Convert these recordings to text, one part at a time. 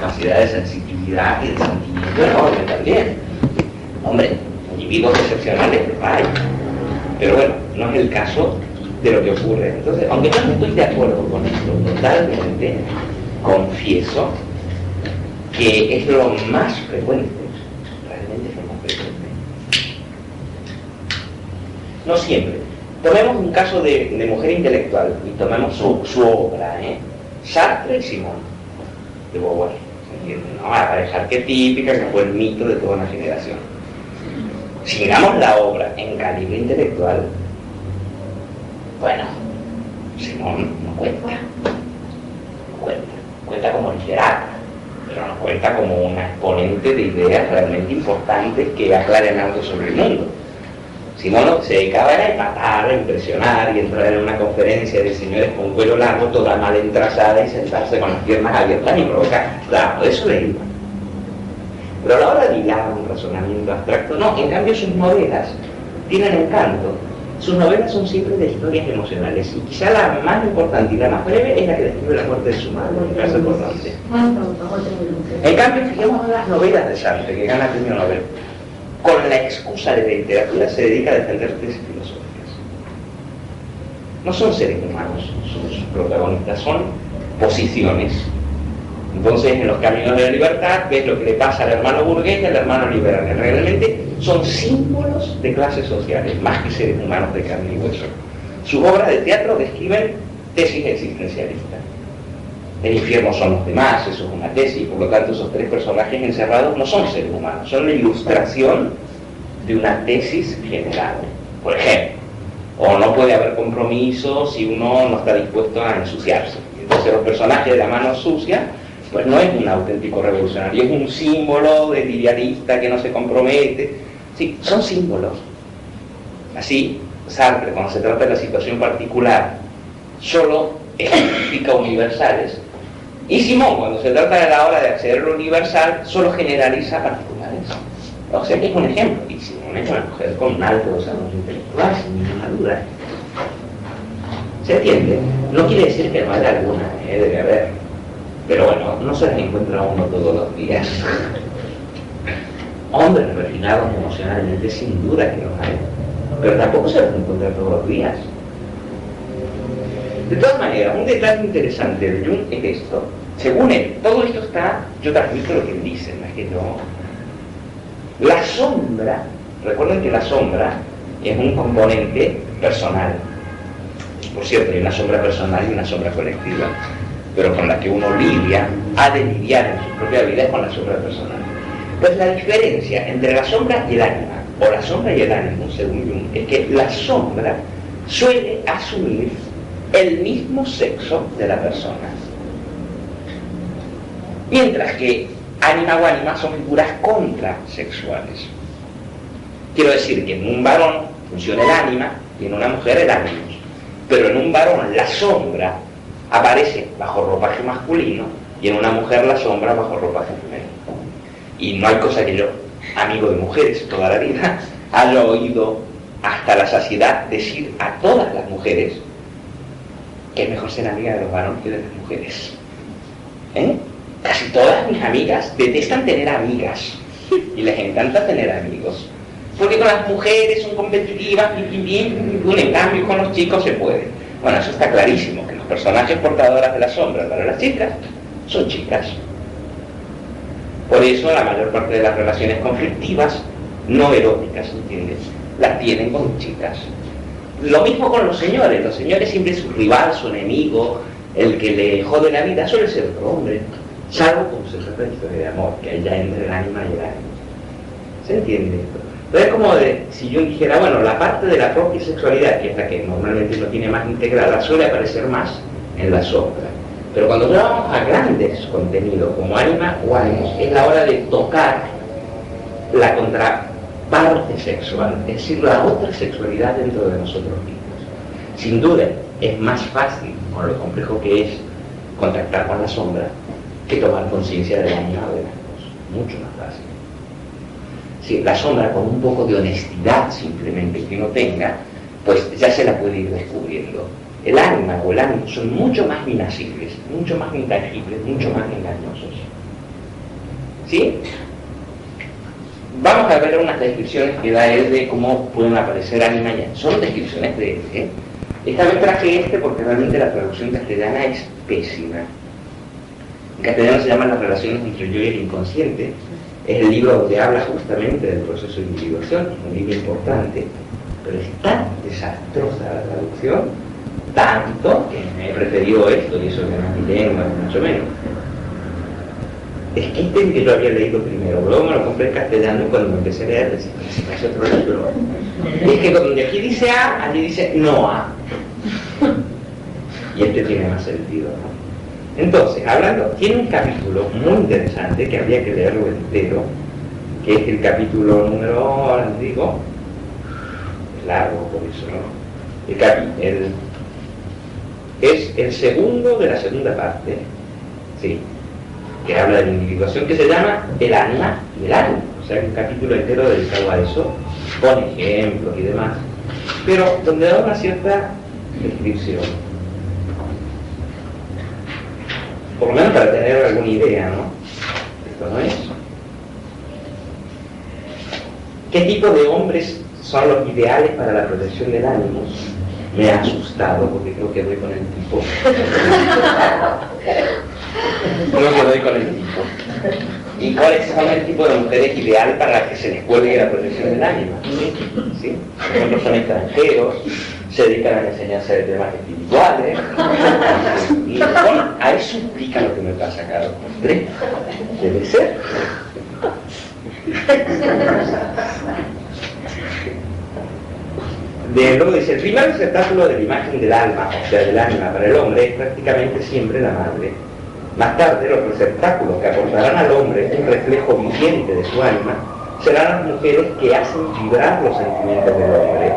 capacidad de sensibilidad y de sentimiento enorme también. Hombre, individuos excepcionales hay, pero bueno, no es el caso de lo que ocurre. Entonces, aunque yo no estoy de acuerdo con esto totalmente, confieso que es lo más frecuente, realmente es lo más frecuente. No siempre. Tomemos un caso de mujer intelectual y tomemos su obra, Sartre y Simone de Beauvoir, ¿no? La pareja arquetípica que fue el mito de toda una generación. Si miramos la obra en calibre intelectual, bueno, Simone no cuenta como literata, pero no cuenta como una exponente de ideas realmente importantes que aclaren algo sobre el mundo. Simone se dedicaba a empatar, a impresionar y entrar en una conferencia de señores con cuello largo, toda mal entrazada y sentarse con las piernas abiertas y provocar. Claro, eso le iba. Pero a la hora de hilar un razonamiento abstracto, no. En cambio, sus novelas tienen encanto. Sus novelas son siempre de historias emocionales y quizá la más importante y la más breve es la que describe la muerte de su madre en el caso de Cornante. En cambio, fijémonos en las novelas de Sartre, que gana el premio Nobel. Con la excusa de la literatura se dedica a defender tesis filosóficas. No son seres humanos sus protagonistas, son posiciones. Entonces, en los caminos de la libertad, ves lo que le pasa al hermano burgués y al hermano liberal. Realmente son símbolos de clases sociales, más que seres humanos de carne y hueso. Sus obras de teatro describen tesis existencialistas. El infierno son los demás, eso es una tesis, y por lo tanto esos tres personajes encerrados no son seres humanos, son la ilustración de una tesis general. Por ejemplo, o no puede haber compromiso si uno no está dispuesto a ensuciarse. Entonces los personajes de la mano sucia, pues no es un auténtico revolucionario, es un símbolo del idealista que no se compromete. Sí, son símbolos. Así, Sartre, cuando se trata de la situación particular, solo ejemplifica universales, y Simone, cuando se trata de la hora de acceder a lo universal, solo generaliza particulares. O sea que es un ejemplo, y Simone es una mujer con un alto desarrollo intelectual, sin ninguna duda. ¿Se entiende? No quiere decir que no haya alguna, debe haber. Pero bueno, no se las encuentra uno todos los días. Hombres refinados emocionalmente, sin duda que los hay, pero tampoco se los encuentra todos los días. De todas maneras, un detalle interesante de Jung es esto. Según él, todo esto está, yo transmito lo que él dice, no es que yo... La sombra, recuerden que la sombra es un componente personal. Por cierto, hay una sombra personal y una sombra colectiva, pero con la que uno lidia, ha de lidiar en su propia vida es con la sombra personal. Pues la diferencia entre la sombra y el ánima, o la sombra y el ánimo, según Jung, es que la sombra suele asumir el mismo sexo de la persona, mientras que ánima o ánima son figuras contrasexuales. Quiero decir que en un varón funciona el ánima y en una mujer el ánimo, pero en un varón la sombra aparece bajo ropaje masculino y en una mujer la sombra bajo ropaje femenino. Y no hay cosa que yo, amigo de mujeres toda la vida, haya oído hasta la saciedad decir a todas las mujeres que es mejor ser amiga de los varones que de las mujeres. Casi todas mis amigas detestan tener amigas y les encanta tener amigos, porque con las mujeres son competitivas, en cambio con los chicos se puede. Bueno, eso está clarísimo, que los personajes portadoras de la sombra para las chicas son chicas. Por eso la mayor parte de las relaciones conflictivas, no eróticas, ¿entiendes?, las tienen con chicas. Lo mismo con los señores siempre su rival, su enemigo, el que le jode la vida suele ser otro hombre, salvo como se trata de historia de amor, que ahí ya entra el ánima y el ánimo. ¿Se entiende esto? Entonces, como si yo dijera, bueno, la parte de la propia sexualidad, que es la que normalmente lo tiene más integrada, suele aparecer más en la sombra. Pero cuando vamos a grandes contenidos como ánima o ánimos, es la hora de tocar la contraparte sexual, es decir, la otra sexualidad dentro de nosotros mismos. Sin duda, es más fácil, con lo complejo que es contactar con la sombra, que tomar conciencia del ánima o de las cosas. Mucho más fácil. Sí, la sombra, con un poco de honestidad simplemente que uno tenga, pues ya se la puede ir descubriendo. El ánima o el ánimo son mucho más inacibles, mucho más intangibles, mucho más engañosos. ¿Sí? Vamos a ver unas descripciones que da él de cómo pueden aparecer ánimas ya. Son descripciones de él, ¿eh? Esta vez traje porque realmente la traducción castellana es pésima. En castellano se llama Las relaciones entre yo y el inconsciente. Es el libro donde habla justamente del proceso de individuación, es un libro importante, pero es tan desastrosa la traducción, tanto que me he preferido esto, y eso que no es mi lengua, mucho menos. Es que este es el que yo había leído primero, luego me lo compré en castellano y cuando me empecé a leer decía, si me hace otro libro. Y es que donde aquí dice A, allí dice no A. Y este tiene más sentido, ¿no? Entonces, hablando, tiene un capítulo muy interesante que habría que leerlo entero, que es el capítulo número, ahora les digo, es largo por eso, ¿no? Es el segundo de la segunda parte, ¿sí? Que habla de la individuación, que se llama El ánima y el ánimo. O sea, que un capítulo entero dedicado a eso, con ejemplos y demás, pero donde da una cierta descripción. Por lo menos para tener alguna idea, ¿no? Esto no es. ¿Qué tipo de hombres son los ideales para la protección del ánimo? Me ha asustado porque creo que doy con el tipo. Creo que doy con el tipo. ¿Y cuáles son el tipo de mujeres ideal para las que se les cuelgue la protección del ánimo? ¿Sí? Por ejemplo, son extranjeros, se dedican a la enseñanza de temas espirituales. Y bueno, a eso implica lo que me pasa acá, ¿tres? Debe ser. Luego dice, el primer receptáculo de la imagen del alma, o sea, del ánima para el hombre, es prácticamente siempre la madre. Más tarde, los receptáculos que aportarán al hombre un reflejo viviente de su ánima serán las mujeres que hacen vibrar los sentimientos del hombre.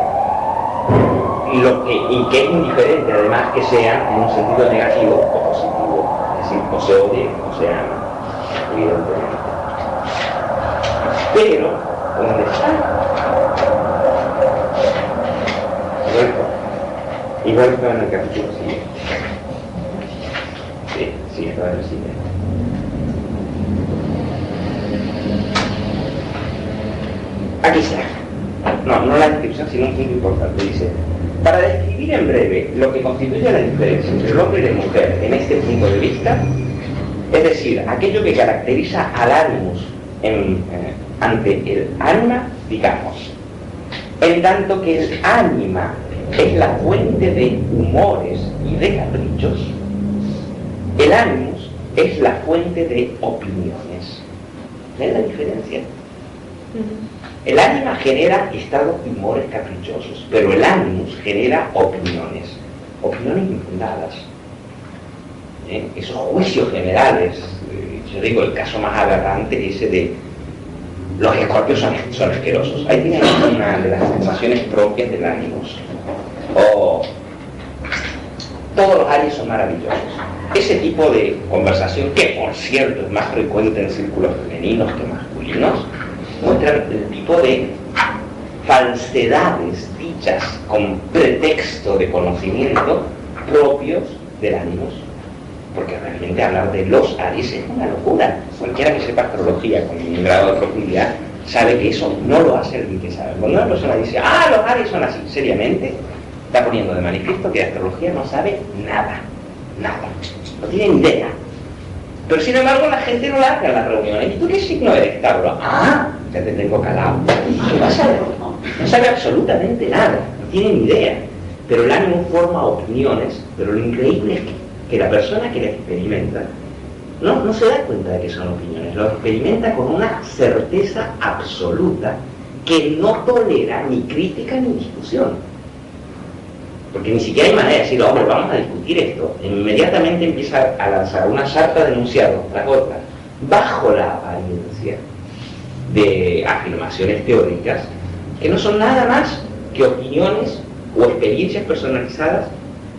Y que es indiferente, además, que sean en un sentido negativo o positivo. Es decir, o se odie o se ama, evidentemente. Pero, ¿dónde está? Igual que en el capítulo siguiente. Sí, estaba en el siguiente. Aquí está. No la descripción, sino un punto importante. Dice, para describir en breve lo que constituye la diferencia entre el hombre y la mujer en este punto de vista, es decir, aquello que caracteriza al ánimos ante el ánima, digamos, en tanto que el ánima es la fuente de humores y de caprichos, el ánimos es la fuente de opiniones. ¿Ven la diferencia? El ánima genera estados de humores caprichosos, pero el ánimos genera opiniones infundadas. Esos juicios generales, yo digo, el caso más aberrante ese de los escorpios son asquerosos. Ahí tienen una de las afirmaciones propias del ánimos. O todos los Aries son maravillosos. Ese tipo de conversación, que por cierto es más frecuente en círculos femeninos que masculinos, muestran el tipo de falsedades dichas con pretexto de conocimiento propios del ánimos, porque realmente hablar de los Aries es una locura. Cualquiera que sepa astrología con un grado de profundidad sabe que eso no lo hace alguien que sabe. Cuando una persona dice, los Aries son así, seriamente está poniendo de manifiesto que la astrología no sabe nada, no tiene ni idea. Pero sin embargo la gente no la hace en las reuniones. ¿Y tú qué signo eres, Tauro? Ya te tengo calado. No sabe absolutamente nada, no tiene ni idea. Pero el ánimo forma opiniones, pero lo increíble es que la persona que la experimenta no se da cuenta de que son opiniones, lo experimenta con una certeza absoluta que no tolera ni crítica ni discusión. Porque ni siquiera hay manera de decir, hombre, vamos a discutir esto. Inmediatamente empieza a lanzar una sarta de enunciados tras otra, bajo la apariencia de afirmaciones teóricas, que no son nada más que opiniones o experiencias personalizadas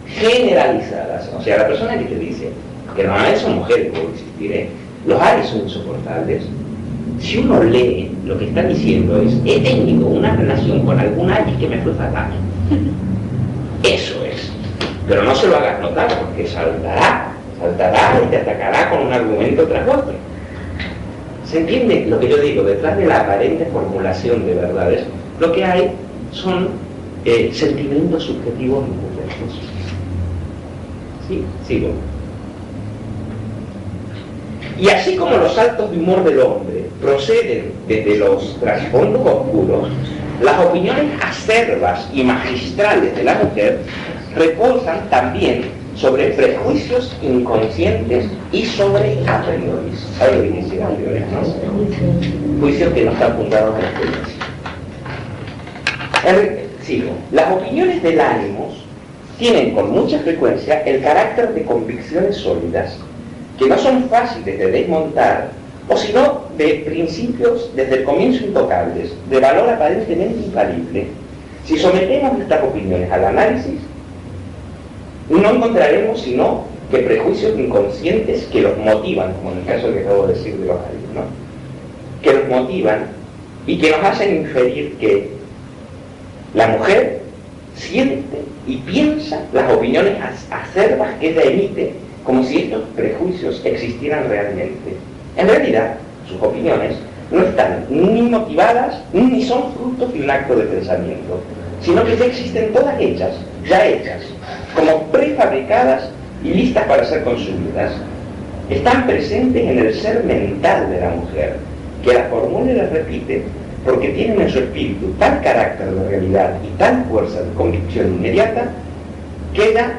generalizadas. O sea, la persona que te dice, que normalmente son mujeres, puedo insistir, los Aries son insoportables. Si uno lee, lo que está diciendo es, he tenido una relación con algún Aries que me fue fatal. Eso es. Pero no se lo hagas notar, porque saltará y te atacará con un argumento tras otro. ¿Se entiende lo que yo digo? Detrás de la aparente formulación de verdades, lo que hay son sentimientos subjetivos imperfectos. ¿Sí? Sigo. Y así como los saltos de humor del hombre proceden desde los trasfondos oscuros, las opiniones acerbas y magistrales de la mujer reposan también sobre prejuicios inconscientes y sobre a priori. ¿Sabes lo que quiere decir a priori, no? Juicios que no están fundados en la experiencia. Sigo. Las opiniones del ánimo tienen con mucha frecuencia el carácter de convicciones sólidas que no son fáciles de desmontar, o sino de principios desde el comienzo intocables, de valor aparentemente infalible. Si sometemos estas opiniones al análisis, no encontraremos sino que prejuicios inconscientes que los motivan, como en el caso que acabo de decir de los aliens, ¿no? Que los motivan y que nos hacen inferir que la mujer siente y piensa las opiniones acerbas que ella emite, como si estos prejuicios existieran realmente. En realidad, sus opiniones no están ni motivadas ni son frutos de un acto de pensamiento, sino que ya existen todas hechas, como prefabricadas y listas para ser consumidas. Están presentes en el ser mental de la mujer, que las formula y las repite, porque tienen en su espíritu tal carácter de realidad y tal fuerza de convicción inmediata, que ella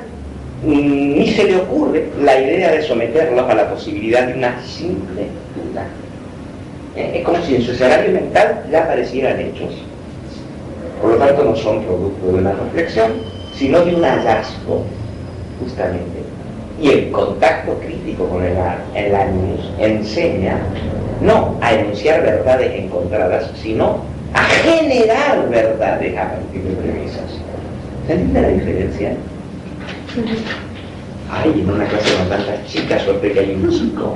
ni se le ocurre la idea de someterlos a la posibilidad de una simple duda. Es como si en su escenario mental ya aparecieran hechos. Por lo tanto, no son producto de una reflexión, sino de un hallazgo, justamente. Y el contacto crítico con el ánimos enseña no a enunciar verdades encontradas, sino a generar verdades a partir de premisas. ¿Se entiende la diferencia? Ay, en una clase con tantas chicas, suerte que hay un chico.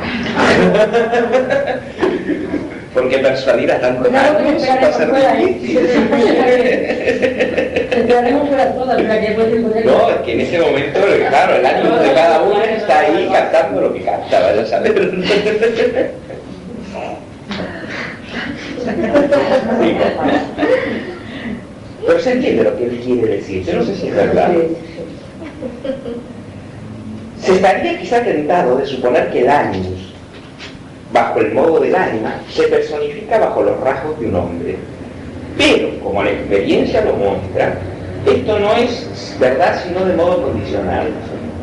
Porque persuadir a tantos años va a ser difícil. Entraremos fuera todas, para que pueden poner... No, es que en ese momento, claro, el ánimo de cada uno está ahí cantando lo que canta, vaya a saber. Pero se entiende lo que él quiere decir. Yo no sé si es verdad. Se estaría quizá tentado de suponer que el ánimos, bajo el modo del ánima, se personifica bajo los rasgos de un hombre. Pero, como la experiencia lo muestra, esto no es verdad sino de modo condicional,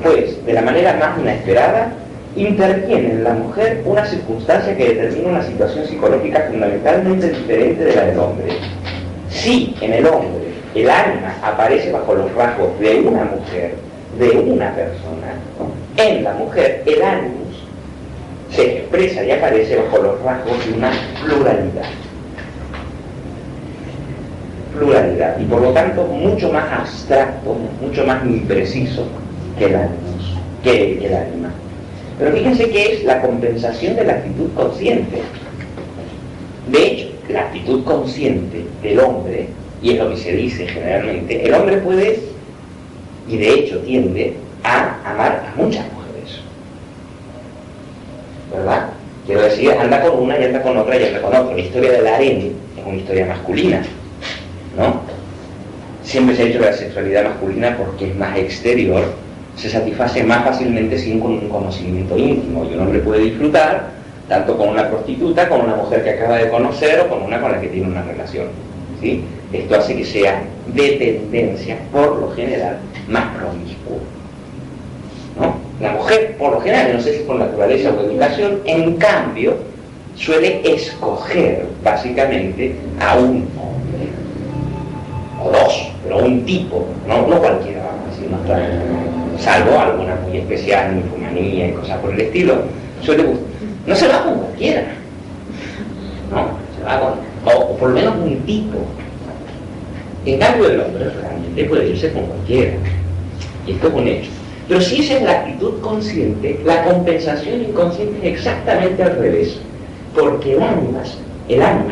pues, de la manera más inesperada, interviene en la mujer una circunstancia que determina una situación psicológica fundamentalmente diferente de la del hombre. Si en el hombre el ánima aparece bajo los rasgos de una mujer, de una persona, en la mujer el ánimos se expresa y aparece bajo los rasgos de una pluralidad. Pluralidad, y por lo tanto mucho más abstracto, mucho más impreciso que el ánimos, que el ánima. Pero fíjense que es la compensación de la actitud consciente. De hecho, la actitud consciente del hombre, y es lo que se dice generalmente, el hombre puede, y de hecho tiende, a amar a muchas mujeres. ¿Verdad? Quiero decir, anda con una y anda con otra y anda con otra. La historia del harén es una historia masculina, ¿no? Siempre se ha dicho que la sexualidad masculina, porque es más exterior, se satisface más fácilmente sin con un conocimiento íntimo, y un hombre puede disfrutar tanto con una prostituta, con una mujer que acaba de conocer o con una con la que tiene una relación, ¿sí? Esto hace que sea de tendencia, por lo general, más promiscuo, ¿no? La mujer, por lo general, no sé si por naturaleza o educación, en cambio, suele escoger básicamente a un hombre, o dos, pero un tipo, no cualquiera, así no está, salvo alguna muy especial, ninfomanía y cosas por el estilo, suele gustar. No se va con cualquiera, no, se va con, o por lo menos un tipo. En cambio el hombre realmente puede irse con cualquiera, y esto es un hecho. Pero si esa es la actitud consciente, la compensación inconsciente es exactamente al revés, porque el ánima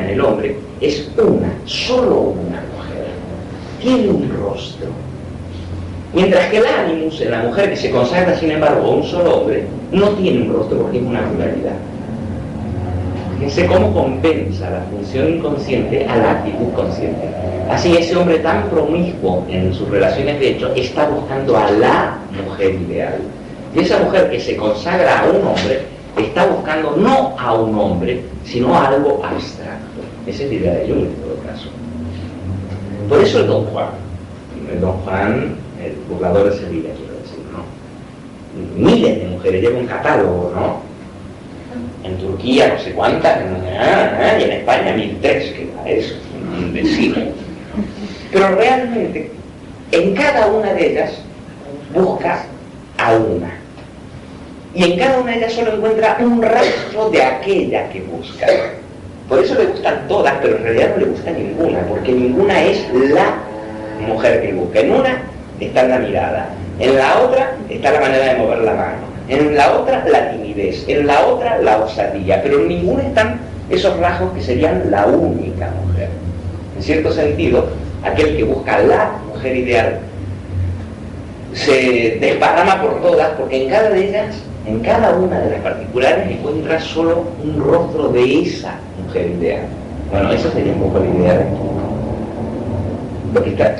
en el hombre es solo una mujer, tiene un rostro. Mientras que el ánimos en la mujer que se consagra, sin embargo, a un solo hombre, no tiene un rostro porque es una pluralidad. Fíjense cómo compensa la función inconsciente a la actitud consciente. Así, ese hombre tan promiscuo en sus relaciones de hecho está buscando a la mujer ideal. Y esa mujer que se consagra a un hombre está buscando no a un hombre, sino a algo abstracto. Esa es la idea de Jung en todo caso. Por eso el Don Juan, el burlador de Sevilla, quiero decir, ¿no? Miles de mujeres, lleva un catálogo, ¿no? En Turquía no sé cuántas, y en España 1003, que era eso, un vecino. Pero realmente, en cada una de ellas, busca a una. Y en cada una de ellas solo encuentra un rastro de aquella que busca. Por eso le gustan todas, pero en realidad no le gusta ninguna, porque ninguna es la mujer que busca. En una está la mirada, en la otra está la manera de mover la mano, en la otra la timidez, en la otra la osadía, pero en ninguna están esos rasgos que serían la única mujer. En cierto sentido, aquel que busca la mujer ideal se desparrama por todas, porque en cada de ellas, en cada una de las particulares, encuentra solo un rostro de esa mujer ideal. Bueno, eso sería un poco la idea de aquí.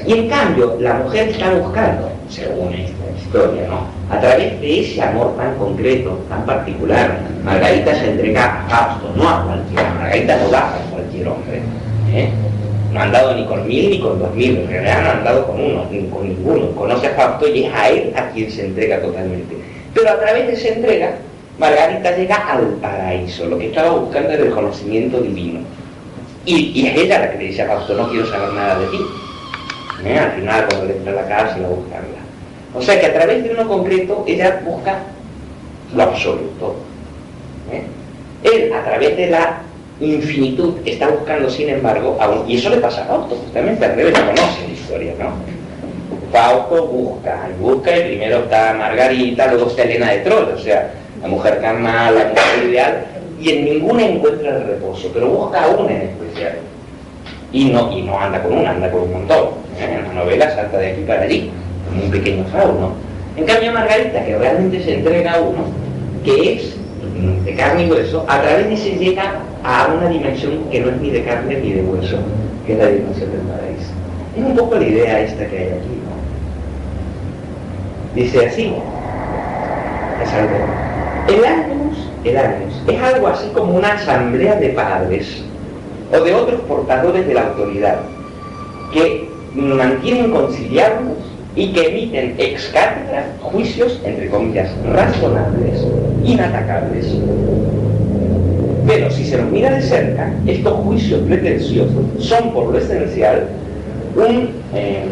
Y en cambio, la mujer está buscando, según esta historia, ¿no?, a través de ese amor tan concreto, tan particular. Margarita se entrega a Fausto, no a cualquiera. Margarita no da a cualquier hombre, no han dado ni con 1000 ni con 2000, en realidad no han dado con uno, ni con ninguno. Conoce a Fausto y es a él a quien se entrega totalmente. Pero a través de esa entrega, Margarita llega al paraíso. Lo que estaba buscando era el conocimiento divino. Y es ella la que le dice a Fausto: no quiero saber nada de ti. Al final, cuando le entra a la cárcel, a buscarla. O sea que a través de uno concreto, ella busca lo absoluto. Él, a través de la infinitud, está buscando, sin embargo, y eso le pasa a Fausto, justamente al revés, conoce la historia, ¿no? Fausto busca, y primero está Margarita, luego está Helena de Troya, o sea, la mujer carnal, la mujer ideal, y en ninguna encuentra el reposo, pero busca a una en especial. Y no anda con una, anda con un montón. En la novela salta de aquí para allí, como un pequeño fauno. En cambio, Margarita, que realmente se entrega a uno, que es de carne y hueso, a través de se llega a una dimensión que no es ni de carne ni de hueso, que es la dimensión del paraíso. Es un poco la idea esta que hay aquí, ¿no? Dice así, el Agnus es algo así como una asamblea de padres o de otros portadores de la autoridad que mantienen conciliables y que emiten ex cátedra juicios, entre comillas, razonables, inatacables. Pero si se los mira de cerca, estos juicios pretenciosos son por lo esencial un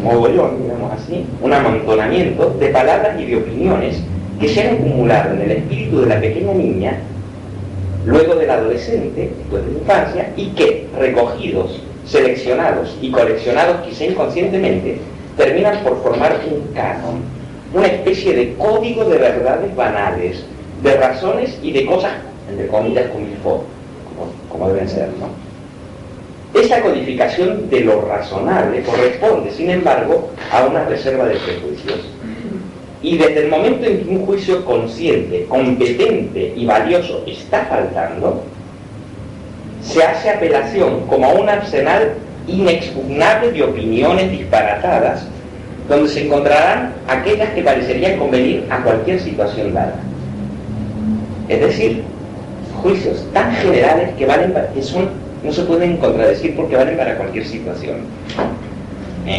mogollón, digamos así, un amontonamiento de palabras y de opiniones que se han acumulado en el espíritu de la pequeña niña, luego del adolescente, después de la infancia, y que, recogidos, seleccionados y coleccionados quizá inconscientemente, terminan por formar un canon, una especie de código de verdades banales, de razones y de cosas, entre comillas, como deben ser, ¿no? Esa codificación de lo razonable corresponde, sin embargo, a una reserva de prejuicios. Y desde el momento en que un juicio consciente, competente y valioso está faltando, se hace apelación como a un arsenal inexpugnable de opiniones disparatadas, donde se encontrarán aquellas que parecerían convenir a cualquier situación dada. Es decir, juicios tan generales que no se pueden contradecir porque valen para cualquier situación.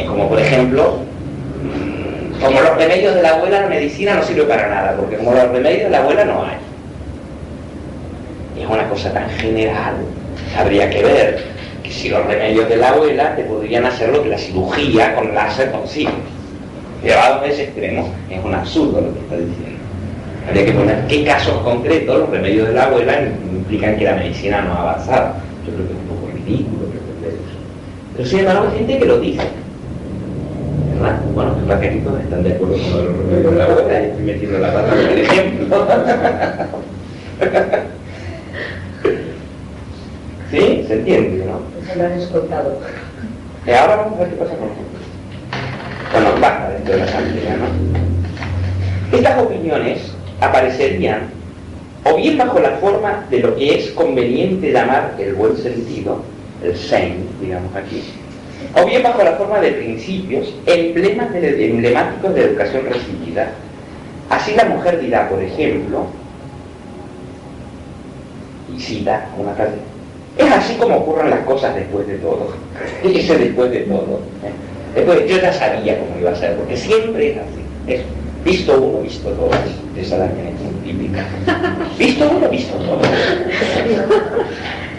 Como por ejemplo, como los remedios de la abuela, la medicina no sirve para nada, porque como los remedios de la abuela no hay. Es una cosa tan general. Habría que ver que si los remedios de la abuela te podrían hacer lo que la cirugía con láser consigue. Llevado a ese extremo, es un absurdo lo que está diciendo. Habría que poner qué casos concretos los remedios de la abuela implican que la medicina no ha avanzado. Yo creo que es un poco ridículo pretender eso. Pero sin embargo hay gente que lo dice. ¿Verdad? Bueno, los vaqueritos están de acuerdo con los remedios de la abuela y estoy metiendo la pata por el ejemplo. ¿Sí? ¿Se entiende, no? Eso lo han escoltado. Ahora vamos a ver qué pasa con nosotros. Bueno, basta dentro de la asamblea, ¿no? Estas opiniones aparecerían o bien bajo la forma de lo que es conveniente llamar el buen sentido, el Sein, digamos aquí, o bien bajo la forma de principios emblemáticos de educación recibida. Así la mujer dirá, por ejemplo, y cita una frase: es así como ocurren las cosas después de todo. Y ese después de todo, después, yo ya sabía cómo iba a ser, porque siempre es así. Es visto uno, visto todo. Esa también es muy típica. Visto uno, visto todo.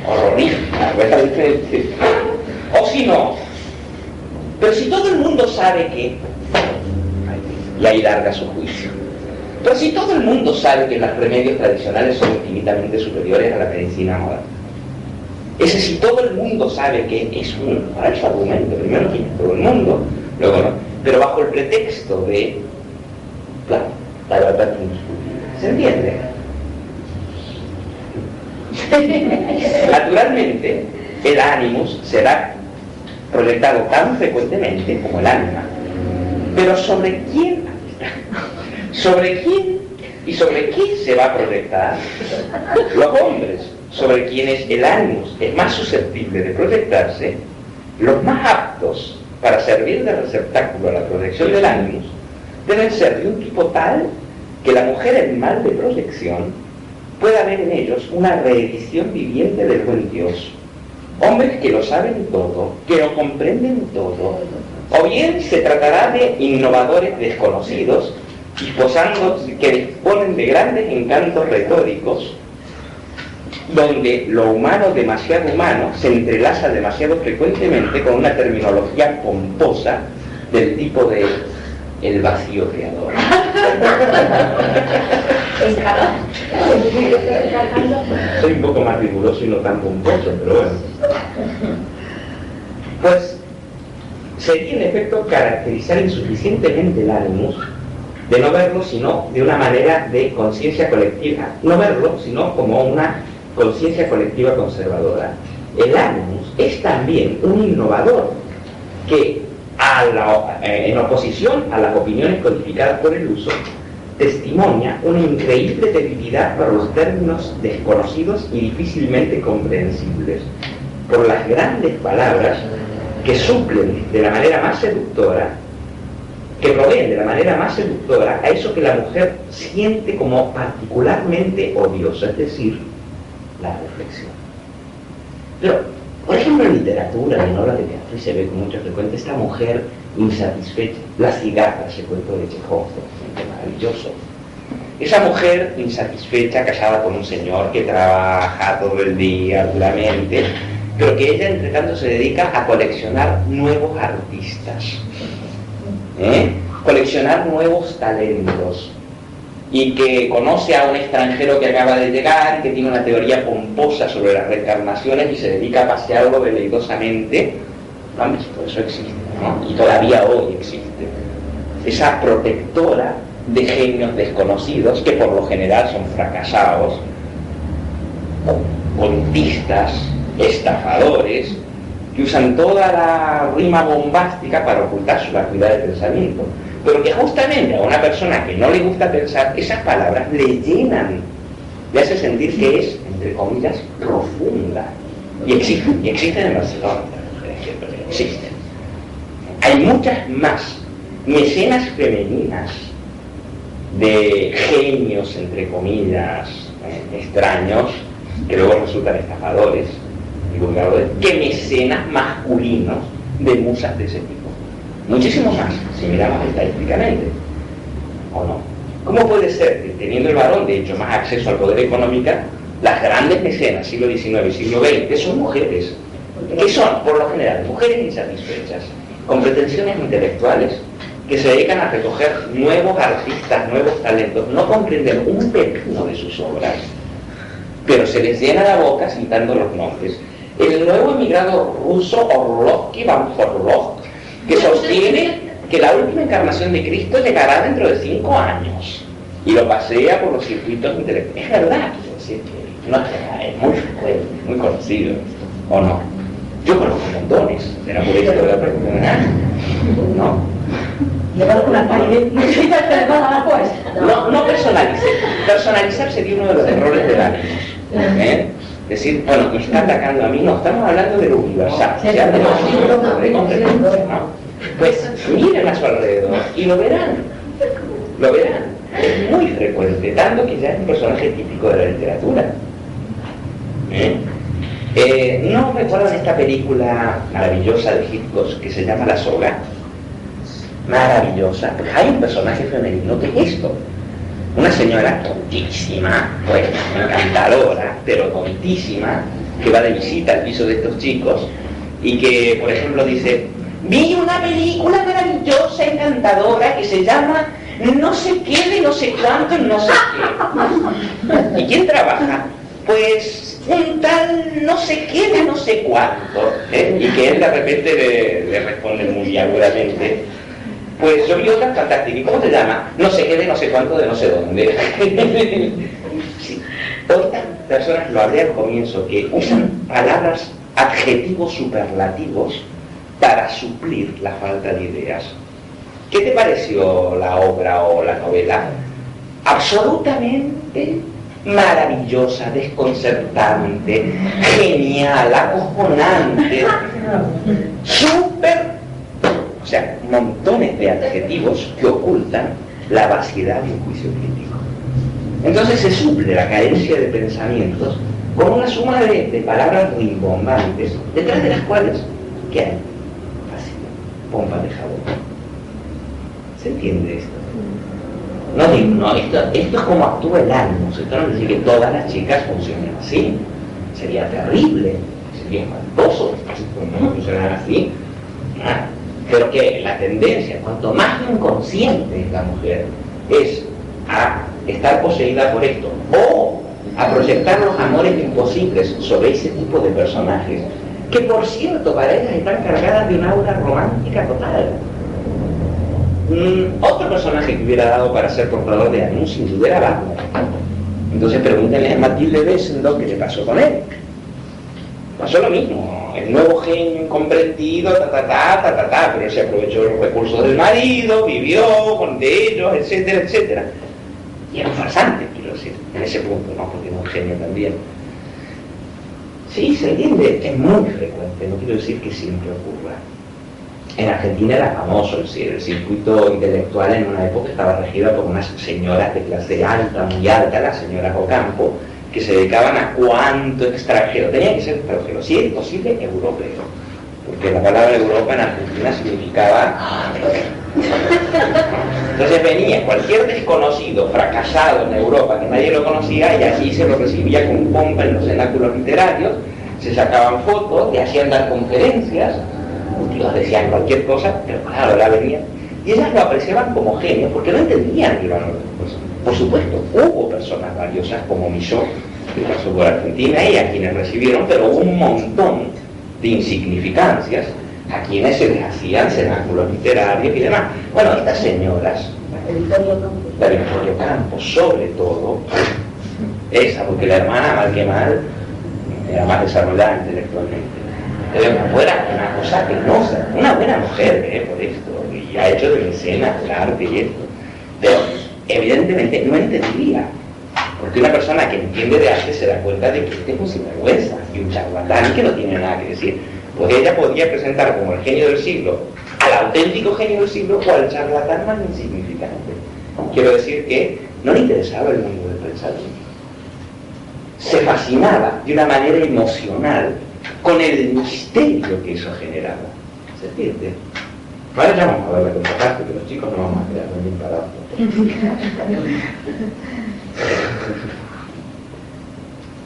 Horrorífica, ¿verdad? O si no, pero si todo el mundo sabe que, y ahí larga su juicio, pero si todo el mundo sabe que los remedios tradicionales son infinitamente superiores a la medicina moderna, ese si todo el mundo sabe que es un falso argumento, primero que todo el mundo, luego no, pero bajo el pretexto de, claro, la verdad es indiscutible, ¿se entiende? Naturalmente, el animus será proyectado tan frecuentemente como el ánima, pero ¿sobre quién? ¿Sobre quién y sobre qué se va a proyectar? Los hombres, sobre quienes el ánimos es más susceptible de proyectarse, los más aptos para servir de receptáculo a la proyección del ánimos, deben ser de un tipo tal que la mujer animal de proyección pueda ver en ellos una reedición viviente del buen Dios. Hombres que lo saben todo, que lo comprenden todo, o bien se tratará de innovadores desconocidos, que disponen de grandes encantos retóricos, donde lo humano demasiado humano se entrelaza demasiado frecuentemente con una terminología pomposa del tipo de el vacío creador. Soy un poco más riguroso y no tan pomposo, pero bueno. Pues sería en efecto caracterizar insuficientemente el ánimos de no verlo sino de una manera de conciencia colectiva, no verlo sino como una conciencia colectiva conservadora. El ánimos es también un innovador que en oposición a las opiniones codificadas por el uso, testimonia una increíble debilidad para los términos desconocidos y difícilmente comprensibles, por las grandes palabras que suplen de la manera más seductora, que proveen de la manera más seductora a eso que la mujer siente como particularmente odioso, es decir, la reflexión. Pero, por ejemplo, en literatura, en obras de teatro, se ve con mucha frecuencia esta mujer insatisfecha, la cigarra, ese cuento de Chekhov, maravilloso. Esa mujer insatisfecha, casada con un señor que trabaja todo el día duramente, pero que ella, entre tanto, se dedica a coleccionar nuevos artistas, coleccionar nuevos talentos, y que conoce a un extranjero que acaba de llegar y que tiene una teoría pomposa sobre las reencarnaciones y se dedica a pasearlo veleidosamente. Vamos, por eso existe, ¿no? Y todavía hoy existe. Esa protectora de genios desconocidos que por lo general son fracasados, contistas, estafadores, que usan toda la rima bombástica para ocultar su vacuidad de pensamiento. Pero que justamente a una persona que no le gusta pensar, esas palabras le llenan, le hace sentir que es, entre comillas, profunda. Y existen en Barcelona, por ejemplo, existen. Hay muchas más mecenas femeninas de genios, entre comillas, extraños, que luego resultan estafadores, divulgadores, que mecenas masculinos de musas de ese tipo. Muchísimo más, si miramos estadísticamente, ¿o no? ¿Cómo puede ser que, teniendo el varón, de hecho, más acceso al poder económico, las grandes mecenas, siglo XIX y siglo XX, son mujeres, que son, por lo general, mujeres insatisfechas, con pretensiones intelectuales, que se dedican a recoger nuevos artistas, nuevos talentos, no comprenden un pepino de sus obras, pero se les llena la boca citando los nombres? El nuevo emigrado ruso Orlov Orlov, que sostiene que la última encarnación de Cristo llegará dentro de 5 años y lo pasea por los circuitos intelectuales. Es verdad, quiero decir que no es muy frecuente, muy conocido, ¿o no? Yo conozco montones de la política de la pregunta, ¿no? Llevar una calle, necesitas que le van a la pues. No personalice. Personalizar sería uno de los errores del ánimo. Decir, bueno, me está atacando a mí. No, estamos hablando de lo universal. Ya de los símbolos de comprensión, ¿no? Pues miren a su alrededor y lo verán. Lo verán. Es muy frecuente, tanto que ya es un personaje típico de la literatura. ¿No recuerdan esta película maravillosa de Hitchcock que se llama La Soga? Maravillosa, porque hay un personaje femenino que es esto, una señora tontísima, pues encantadora, pero tontísima, que va de visita al piso de estos chicos y que, por ejemplo, dice: vi una película maravillosa, encantadora, que se llama no sé qué de no sé cuánto, no sé qué. ¿Y quién trabaja? Pues un tal no sé qué de no sé cuánto, y que él de repente le responde muy agudamente: pues yo vi otra fantástica. ¿Y cómo se llama? No sé qué de no sé cuánto de no sé dónde. Sí. Otras personas, lo hablé al comienzo, que usan palabras, adjetivos superlativos para suplir la falta de ideas. ¿Qué te pareció la obra o la novela? Absolutamente maravillosa, desconcertante, genial, acojonante, súper. O sea, montones de adjetivos que ocultan la vaciedad de un juicio crítico. Entonces se suple la carencia de pensamientos con una suma de palabras rimbombantes, detrás de las cuales, ¿qué hay? Vacío, pompa de jabón. ¿Se entiende esto? No, esto es como actúa el ánimo. Esto no quiere decir que todas las chicas funcionen así. Sería terrible, sería espantoso no funcionar así. Pero que la tendencia, cuanto más inconsciente es la mujer, es a estar poseída por esto, o a proyectar los amores imposibles sobre ese tipo de personajes, que por cierto para ellas están cargadas de una aura romántica total. Otro personaje que hubiera dado para ser portador de ánimo sin duda era Wagner. Entonces pregúntenle a Matilde Wessendorf qué le pasó con él. Pasó lo mismo, el nuevo genio incomprendido, pero él se aprovechó de los recursos del marido, vivió de ellos, etcétera, etcétera. Y era un farsante, quiero decir, en ese punto, ¿no? Porque era un genio también. Sí, se entiende, es muy frecuente, no quiero decir que siempre ocurra. En Argentina era famoso, es decir, el circuito intelectual en una época estaba regido por unas señoras de clase alta, muy alta, las señoras Ocampo, que se dedicaban a cuánto extranjero, tenía que ser extranjero, si es posible europeo, porque la palabra Europa en Argentina significaba. Entonces venía cualquier desconocido, fracasado en Europa, que nadie lo conocía, y allí se lo recibía con pompa en los cenáculos literarios, se sacaban fotos, le hacían dar conferencias, los decían cualquier cosa, pero claro, la venían, y ellas lo apreciaban como genio, porque no entendían que iban a otras cosas. Por supuesto, hubo personas valiosas como Milló, que pasó por Argentina, y a quienes recibieron, pero hubo un montón de insignificancias a quienes se les hacían cenáculos literarios y demás. Bueno, estas señoras, la Victoria Campos, sobre todo, esa, porque la hermana, mal que mal, era más desarrollada intelectualmente. Pero fuera una cosa penosa, una buena mujer, por esto, y ha hecho de escena, el arte y esto. Pero evidentemente no entendía, porque una persona que entiende de arte se da cuenta de que este es un sinvergüenza y un charlatán que no tiene nada que decir. Pues ella podía presentar como el genio del siglo al auténtico genio del siglo o al charlatán más insignificante. Quiero decir que no le interesaba el mundo del pensamiento. Se fascinaba de una manera emocional con el misterio que eso generaba. ¿Se entiende? Ahora ya vamos a ver la contraparte, que los chicos no vamos a quedar muy bien parados.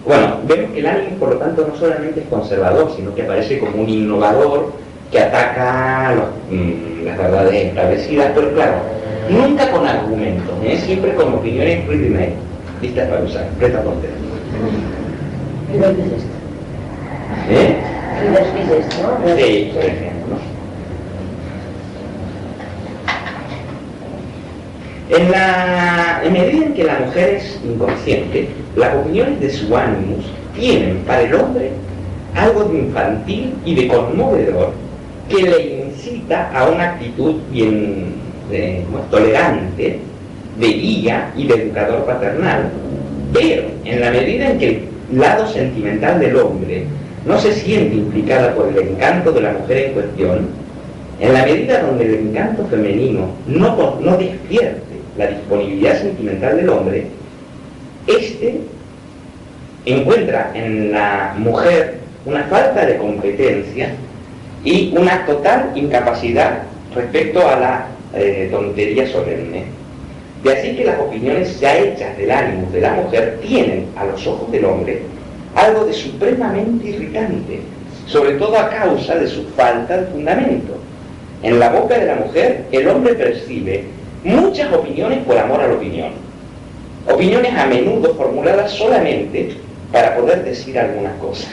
Bueno, vemos que el ánimo, por lo tanto, no solamente es conservador, sino que aparece como un innovador que ataca las verdades establecidas, pero claro, nunca con argumentos, siempre con opiniones ready-made, listas para usar, presta por tener. Sí, por ejemplo, ¿no? En medida en que la mujer es inconsciente, las opiniones de su ánimos tienen para el hombre algo de infantil y de conmovedor que le incita a una actitud bien tolerante, de guía y de educador paternal, pero en la medida en que el lado sentimental del hombre no se siente implicada por el encanto de la mujer en cuestión, en la medida donde el encanto femenino no despierte la disponibilidad sentimental del hombre, éste encuentra en la mujer una falta de competencia y una total incapacidad respecto a la tontería solemne. De así que las opiniones ya hechas del ánimo de la mujer tienen, a los ojos del hombre, algo de supremamente irritante, sobre todo a causa de su falta de fundamento. En la boca de la mujer, el hombre percibe muchas opiniones por amor a la opinión. Opiniones a menudo formuladas solamente para poder decir alguna cosa.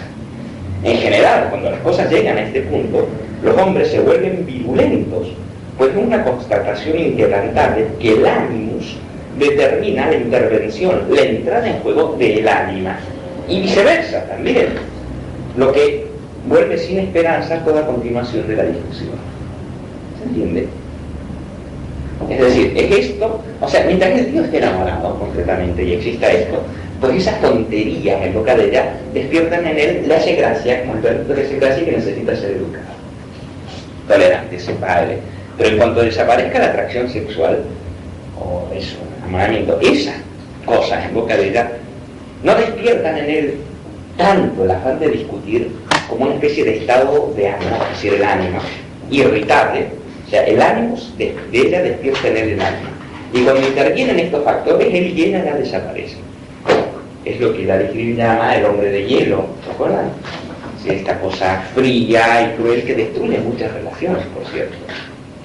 En general, cuando las cosas llegan a este punto, los hombres se vuelven virulentos, pues es una constatación inquebrantable que el animus determina la intervención, la entrada en juego del ánima, y viceversa también, lo que vuelve sin esperanza toda continuación de la discusión. ¿Se entiende? Es decir, es esto, o sea, mientras el tío esté enamorado concretamente y exista esto, pues esas tonterías en boca de ella despiertan en él la gracia, como el perrito de gracia que necesita ser educado, tolerante, ese padre. Pero en cuanto desaparezca la atracción sexual, o eso, el enamoramiento, esas cosas en boca de ella no despiertan en él tanto el afán de discutir como una especie de estado de ánimo, es decir, el ánimo irritable. O sea, el ánimo de ella despierta en él el ánimo. Y cuando intervienen estos factores, él y ella ya desaparece. Es lo que David Grimm llama el hombre de hielo, ¿se acuerdan? Sí, esta cosa fría y cruel que destruye muchas relaciones, por cierto.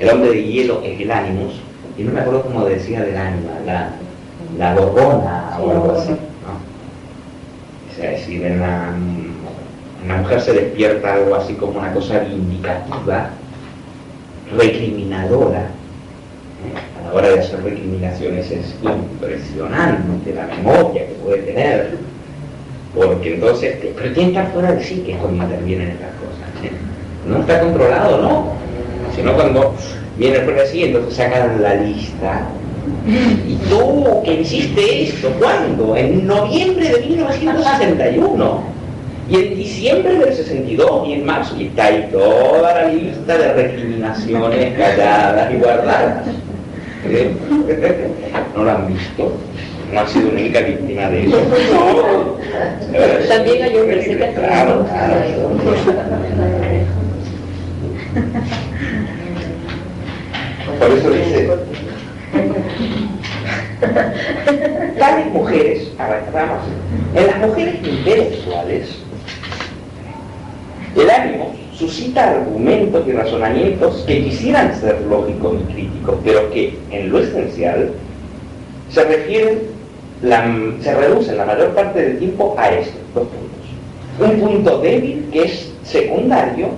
El hombre de hielo es el ánimos, y no me acuerdo cómo decía del ánima, la gorgona o algo así, ¿no? O sea, es decir, en la mujer se despierta algo así como una cosa vindicativa, recriminadora. A la hora de hacer recriminaciones es impresionante la memoria que puede tener, porque entonces, pero tiene que estar fuera de sí, que es cuando intervienen estas cosas, ¿eh? No está controlado, ¿no? Sino cuando viene fuera de sí, entonces sacan la lista. ¿Y tú que hiciste esto? ¿Cuándo? En noviembre de 1961. Y en diciembre del 62 y en marzo. Y está ahí toda la lista de recriminaciones calladas y guardadas. ¿No lo han visto? No ha sido única víctima de eso. No. También hay hombres que claro. Por eso dice, tales mujeres, arrastramos, en las mujeres intelectuales, el ánimo suscita argumentos y razonamientos que quisieran ser lógicos y críticos, pero que en lo esencial se reducen la mayor parte del tiempo a estos dos puntos. Un punto débil que es secundario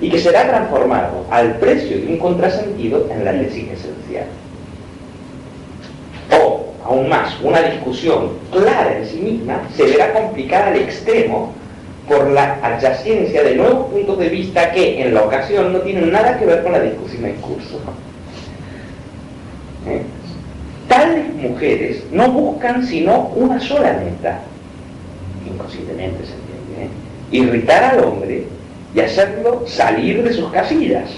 y que será transformado al precio de un contrasentido en la tesis esencial. O, aún más, una discusión clara en sí misma se verá complicada al extremo por la adyacencia de nuevos puntos de vista que, en la ocasión, no tienen nada que ver con la discusión en curso. Tales mujeres no buscan sino una sola meta, inconscientemente se entiende, irritar al hombre y hacerlo salir de sus casillas.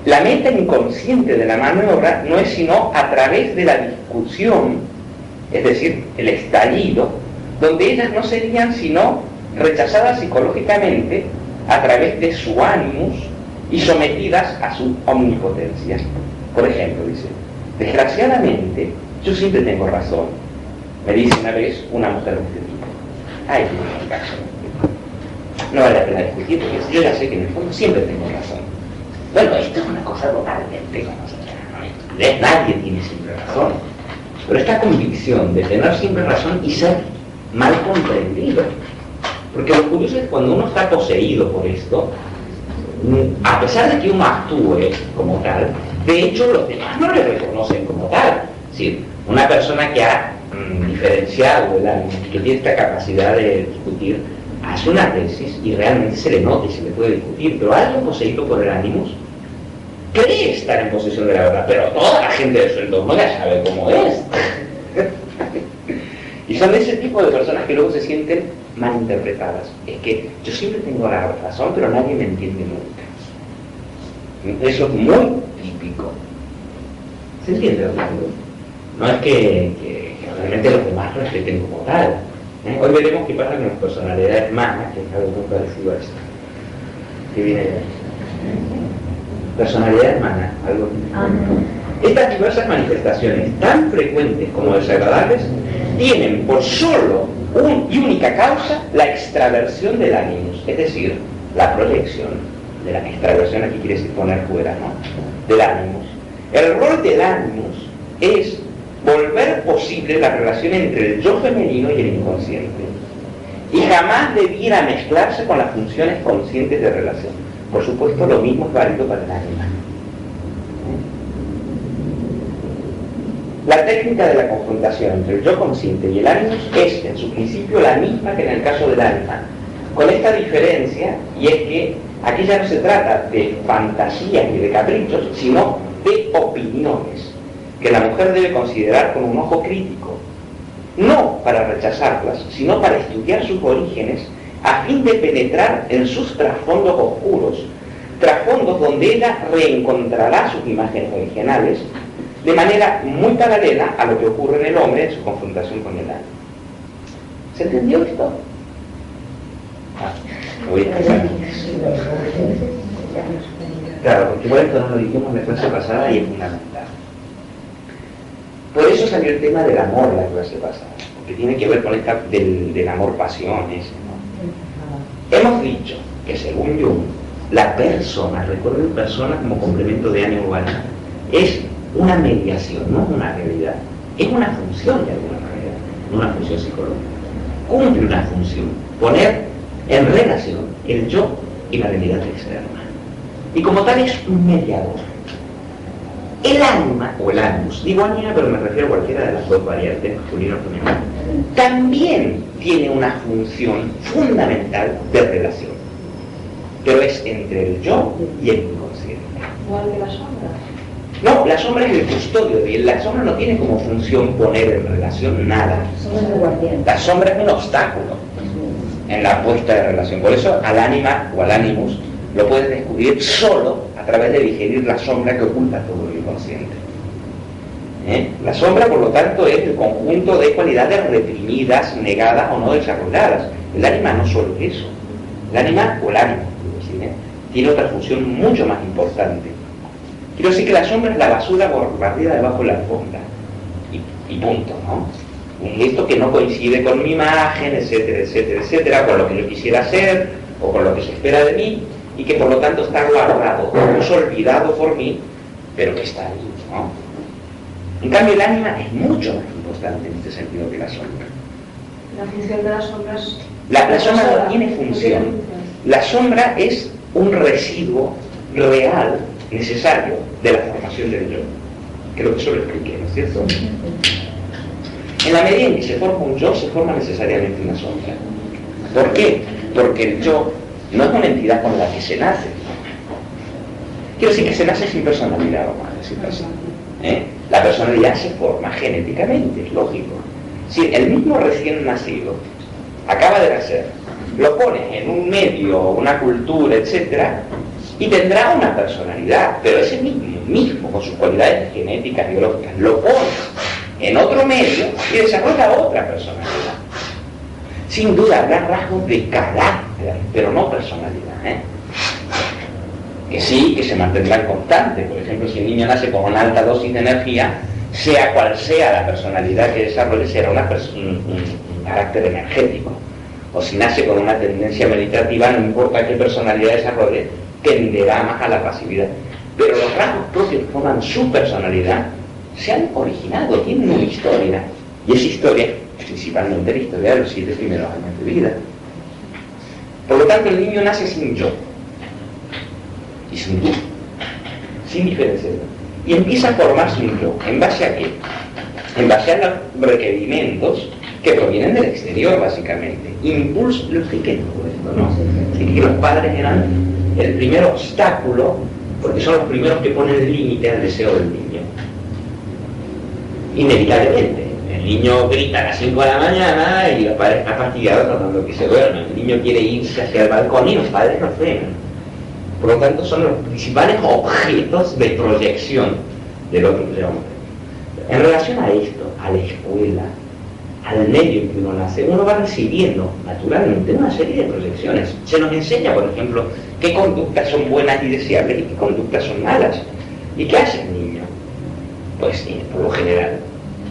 La meta inconsciente de la maniobra no es sino a través de la discusión, es decir, el estallido, donde ellas no serían sino rechazadas psicológicamente a través de su ánimos y sometidas a su omnipotencia. Por ejemplo, dice, desgraciadamente, yo siempre tengo razón, me dice una vez una mujer de este tipo. Ay, no, caso. No vale la pena discutir, porque yo ya sé que en el fondo siempre tengo razón. Bueno, esto es una cosa totalmente conocida, ¿no? Nadie tiene siempre razón. Pero esta convicción de tener siempre razón y ser mal comprendido. Porque lo curioso es que cuando uno está poseído por esto, a pesar de que uno actúe como tal, de hecho los demás no le reconocen como tal. Es decir, una persona que ha diferenciado el ánimo y que tiene esta capacidad de discutir, hace una tesis y realmente se le nota y se le puede discutir, pero alguien poseído por el ánimos cree estar en posesión de la verdad, pero toda la gente de su entorno ya sabe cómo es. Y son de ese tipo de personas que luego se sienten malinterpretadas. Es que yo siempre tengo la razón, pero nadie me entiende nunca. Eso es muy típico. ¿Se entiende, Orlando? No es que realmente los demás respeten como tal. Hoy veremos qué pasa con las personalidades humanas, que es algo muy parecido a esto. ¿Qué viene de ahí? Personalidad humana, algo. Estas diversas manifestaciones, tan frecuentes como desagradables, tienen por solo y única causa la extraversión del ánimos, es decir, la proyección de la extraversión, aquí quiere decir poner fuera, ¿no? Del ánimos. El rol del ánimos es volver posible la relación entre el yo femenino y el inconsciente, y jamás debiera mezclarse con las funciones conscientes de relación. Por supuesto, lo mismo es válido para el ánima. La técnica de la confrontación entre el yo consciente y el ánimos es, en su principio, la misma que en el caso del ánima, con esta diferencia, y es que aquí ya no se trata de fantasías ni de caprichos, sino de opiniones, que la mujer debe considerar con un ojo crítico, no para rechazarlas, sino para estudiar sus orígenes, a fin de penetrar en sus trasfondos oscuros, trasfondos donde ella reencontrará sus imágenes originales, de manera muy paralela a lo que ocurre en el hombre en su confrontación con el ánimo. ¿Se entendió esto? Voy a empezar. Claro, porque por esto no lo dijimos en la clase pasada y es fundamental. Por eso salió el tema del amor en la clase pasada, porque tiene que ver con esta del amor-pasión ese, ¿no? Hemos dicho que según Jung, la persona, recuerden persona como complemento de ánimo humano, es una mediación, no es una realidad, es una función de alguna manera, no una función psicológica. Cumple una función, poner en relación el yo y la realidad externa. Y como tal es un mediador. El ánima, o el ánimos, digo ánima pero me refiero a cualquiera de las dos variantes, masculino o femenino, también tiene una función fundamental de relación, pero es entre el yo y el inconsciente. ¿Igual que la sombra? No, la sombra es el custodio, y la sombra no tiene como función poner en relación nada. La sombra es un obstáculo en la puesta de relación. Por eso al ánima o al ánimos lo puedes descubrir solo a través de digerir la sombra que oculta todo el inconsciente. La sombra, por lo tanto, es el conjunto de cualidades reprimidas, negadas o no desarrolladas. El ánima no solo es eso. El ánima, o el ánimo, tiene otra función mucho más importante. Quiero decir que la sombra es la basura barrida debajo de la alfombra. Y punto, ¿no? Es esto que no coincide con mi imagen, etcétera, etcétera, etcétera, con lo que yo quisiera hacer, o con lo que se espera de mí, y que por lo tanto está guardado, no es olvidado por mí, pero que está ahí, ¿no? En cambio el ánima es mucho más importante en este sentido que la sombra. La función de las sombras... La sombra no tiene función. La sombra es un residuo real, necesario, de la formación del yo. Creo que eso lo expliqué, ¿no es cierto? En la medida en que se forma un yo, se forma necesariamente una sombra. ¿Por qué? Porque el yo no es una entidad con la que se nace. Quiero decir que se nace sin personalidad, vamos a decir así. La personalidad se forma genéticamente, es lógico. Si el mismo recién nacido acaba de nacer, lo pones en un medio, una cultura, etcétera, y tendrá una personalidad, pero ese mismo con sus cualidades genéticas, biológicas, lo pones en otro medio y desarrolla otra personalidad. Sin duda habrá rasgos de carácter, pero no personalidad, que sí, que se mantendrán constantes. Por ejemplo, si el niño nace con una alta dosis de energía, sea cual sea la personalidad que desarrolle, será un carácter energético. O si nace con una tendencia meditativa, no importa qué personalidad desarrolle, tenderá más a la pasividad. Pero los rasgos propios que forman su personalidad se han originado, tienen una historia. Y esa historia es principalmente la historia de los 7 primeros años de vida. Por lo tanto, el niño nace sin yo y sin tú, sin diferencia. Y empieza a formarse un yo. ¿En base a qué? En base a los requerimientos que provienen del exterior básicamente. Impulso, lo expliqué todo esto, ¿no? Así que los padres eran el primer obstáculo, porque son los primeros que ponen el límite al deseo del niño. Inevitablemente. El niño grita a las 5 de la mañana y los padres están fastidiados tratando que se duerman. El niño quiere irse hacia el balcón y los padres lo frenan. Por lo tanto, son los principales objetos de proyección del otro hombre. En relación a esto, a la escuela, al medio en que uno nace, uno va recibiendo naturalmente una serie de proyecciones. Se nos enseña, por ejemplo, qué conductas son buenas y deseables y qué conductas son malas. ¿Y qué hace el niño? Pues, por lo general,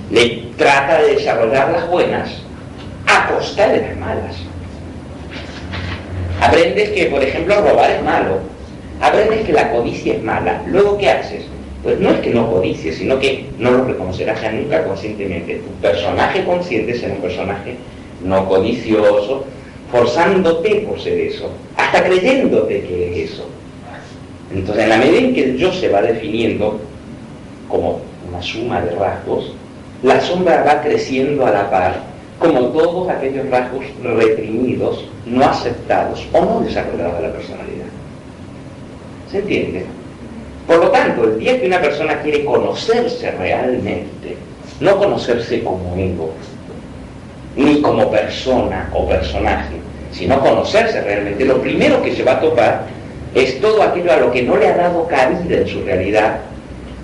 le trata de desarrollar las buenas a costa de las malas. Aprendes que, por ejemplo, robar es malo. Aprendes que la codicia es mala. Luego, ¿qué haces? Pues no es que no codicies, sino que no lo reconocerás ya nunca conscientemente. Tu personaje consciente será un personaje no codicioso, forzándote por ser eso, hasta creyéndote que eres eso. Entonces, en la medida en que el yo se va definiendo como una suma de rasgos, la sombra va creciendo a la par, como todos aquellos rasgos reprimidos, no aceptados o no desarrollados de la personalidad. ¿Se entiende? Por lo tanto, el día que una persona quiere conocerse realmente, no conocerse como ego, ni como persona o personaje, sino conocerse realmente, lo primero que se va a topar es todo aquello a lo que no le ha dado cabida en su realidad,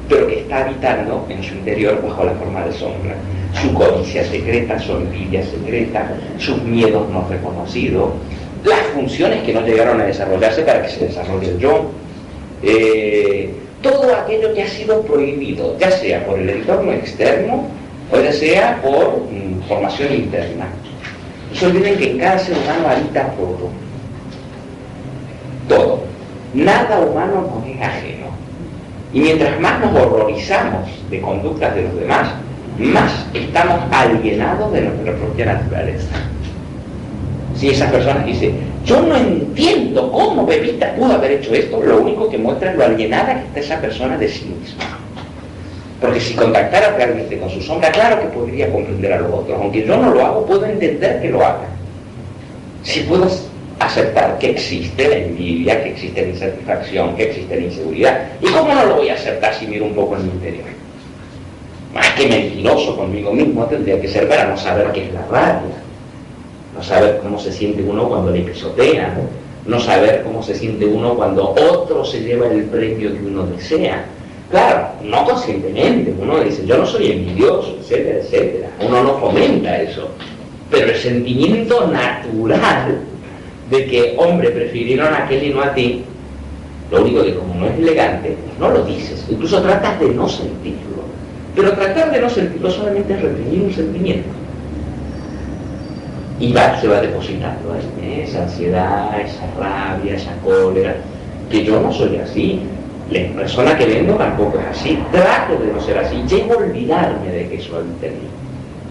pero que está habitando en su interior bajo la forma de sombra. Su codicia secreta, su envidia secreta, sus miedos no reconocidos, las funciones que no llegaron a desarrollarse para que se desarrolle el yo, todo aquello que ha sido prohibido, ya sea por el entorno externo o ya sea por formación interna. No se olviden que en cada ser humano habita todo. Nada humano nos es ajeno. Y mientras más nos horrorizamos de conductas de los demás, más estamos alienados de nuestra propia naturaleza. Si esas personas dicen, yo no entiendo cómo Pepita pudo haber hecho esto, lo único que muestra es lo alienada que está esa persona de sí misma. Porque si contactara realmente con su sombra, claro que podría comprender a los otros. Aunque yo no lo hago, puedo entender que lo haga. Si puedo aceptar que existe la envidia, que existe la insatisfacción, que existe la inseguridad. ¿Y cómo no lo voy a aceptar si miro un poco en mi interior? Más que mentiroso conmigo mismo tendría que ser para no saber qué es la rabia, no saber cómo se siente uno cuando le pisotean, no saber cómo se siente uno cuando otro se lleva el premio que uno desea. Claro, no conscientemente, uno dice, yo no soy envidioso, etcétera, etcétera. Uno no fomenta eso. Pero el sentimiento natural de que, hombre, prefirieron a aquel y no a ti, lo único que como no es elegante, pues no lo dices, incluso tratas de no sentirlo. Pero tratar de no sentirlo solamente es reprimir un sentimiento. Y se va depositando ahí, esa ansiedad, esa rabia, esa cólera, que yo no soy así. La persona que vendo tampoco es así. Trato de no ser así, llego a olvidarme de que eso habita en mí.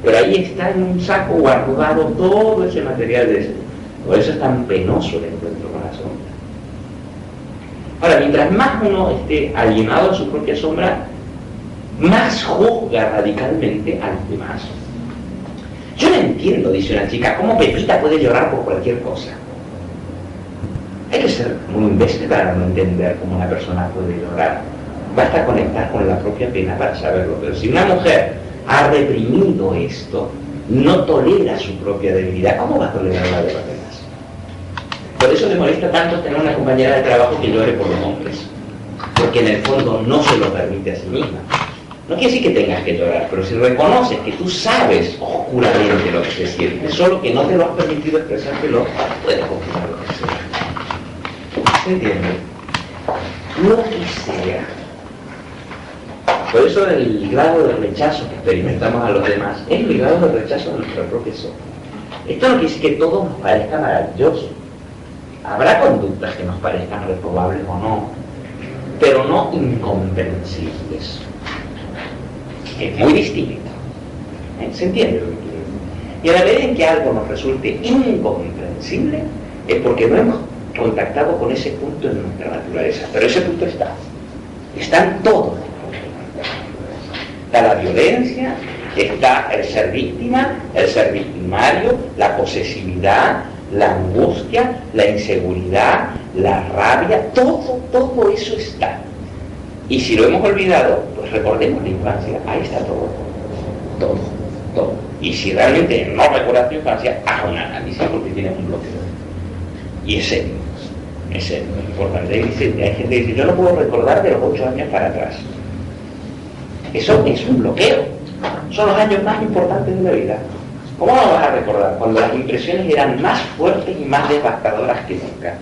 Pero ahí está en un saco guardado todo ese material de eso. Por eso es tan penoso el encuentro con la sombra. Ahora, mientras más uno esté alienado en su propia sombra, más juzga radicalmente a los demás. Yo no entiendo, dice una chica, cómo Pepita puede llorar por cualquier cosa. Hay que ser muy imbécil para no entender cómo una persona puede llorar. Basta conectar con la propia pena para saberlo. Pero si una mujer ha reprimido esto, no tolera su propia debilidad, ¿cómo va a tolerar la de los demás? Por eso le molesta tanto tener una compañera de trabajo que llore por los hombres, porque en el fondo no se lo permite a sí misma. No quiere decir que tengas que llorar, pero si reconoces que tú sabes oscuramente lo que se siente, solo que no te lo has permitido expresártelo, puedes confirmar lo que sea. ¿Se entiende? Lo que sea. Por eso el grado de rechazo que experimentamos a los demás es el grado de rechazo de nuestra propia sombra. Esto no quiere decir que todo nos parezca maravilloso. Habrá conductas que nos parezcan reprobables o no, pero no incomprensibles. Es muy distinto. ¿Se entiende lo que quiero decir? Y a la medida en que algo nos resulte incomprensible, es porque no hemos contactado con ese punto en nuestra naturaleza. Pero ese punto está. Está en todo. Está la violencia, Está el ser víctima, el ser victimario, la posesividad, la angustia, la inseguridad, la rabia, todo eso está. Y si lo hemos olvidado, pues recordemos la infancia, ahí está todo. Y si realmente no recuerdas tu infancia, haz un análisis porque tienes un bloqueo. Y es serio, es importante. Hay gente que dice, yo no puedo recordar de los 8 años para atrás. Eso es un bloqueo. Son los años más importantes de la vida. ¿Cómo no vas a recordar? Cuando las impresiones eran más fuertes y más devastadoras que nunca.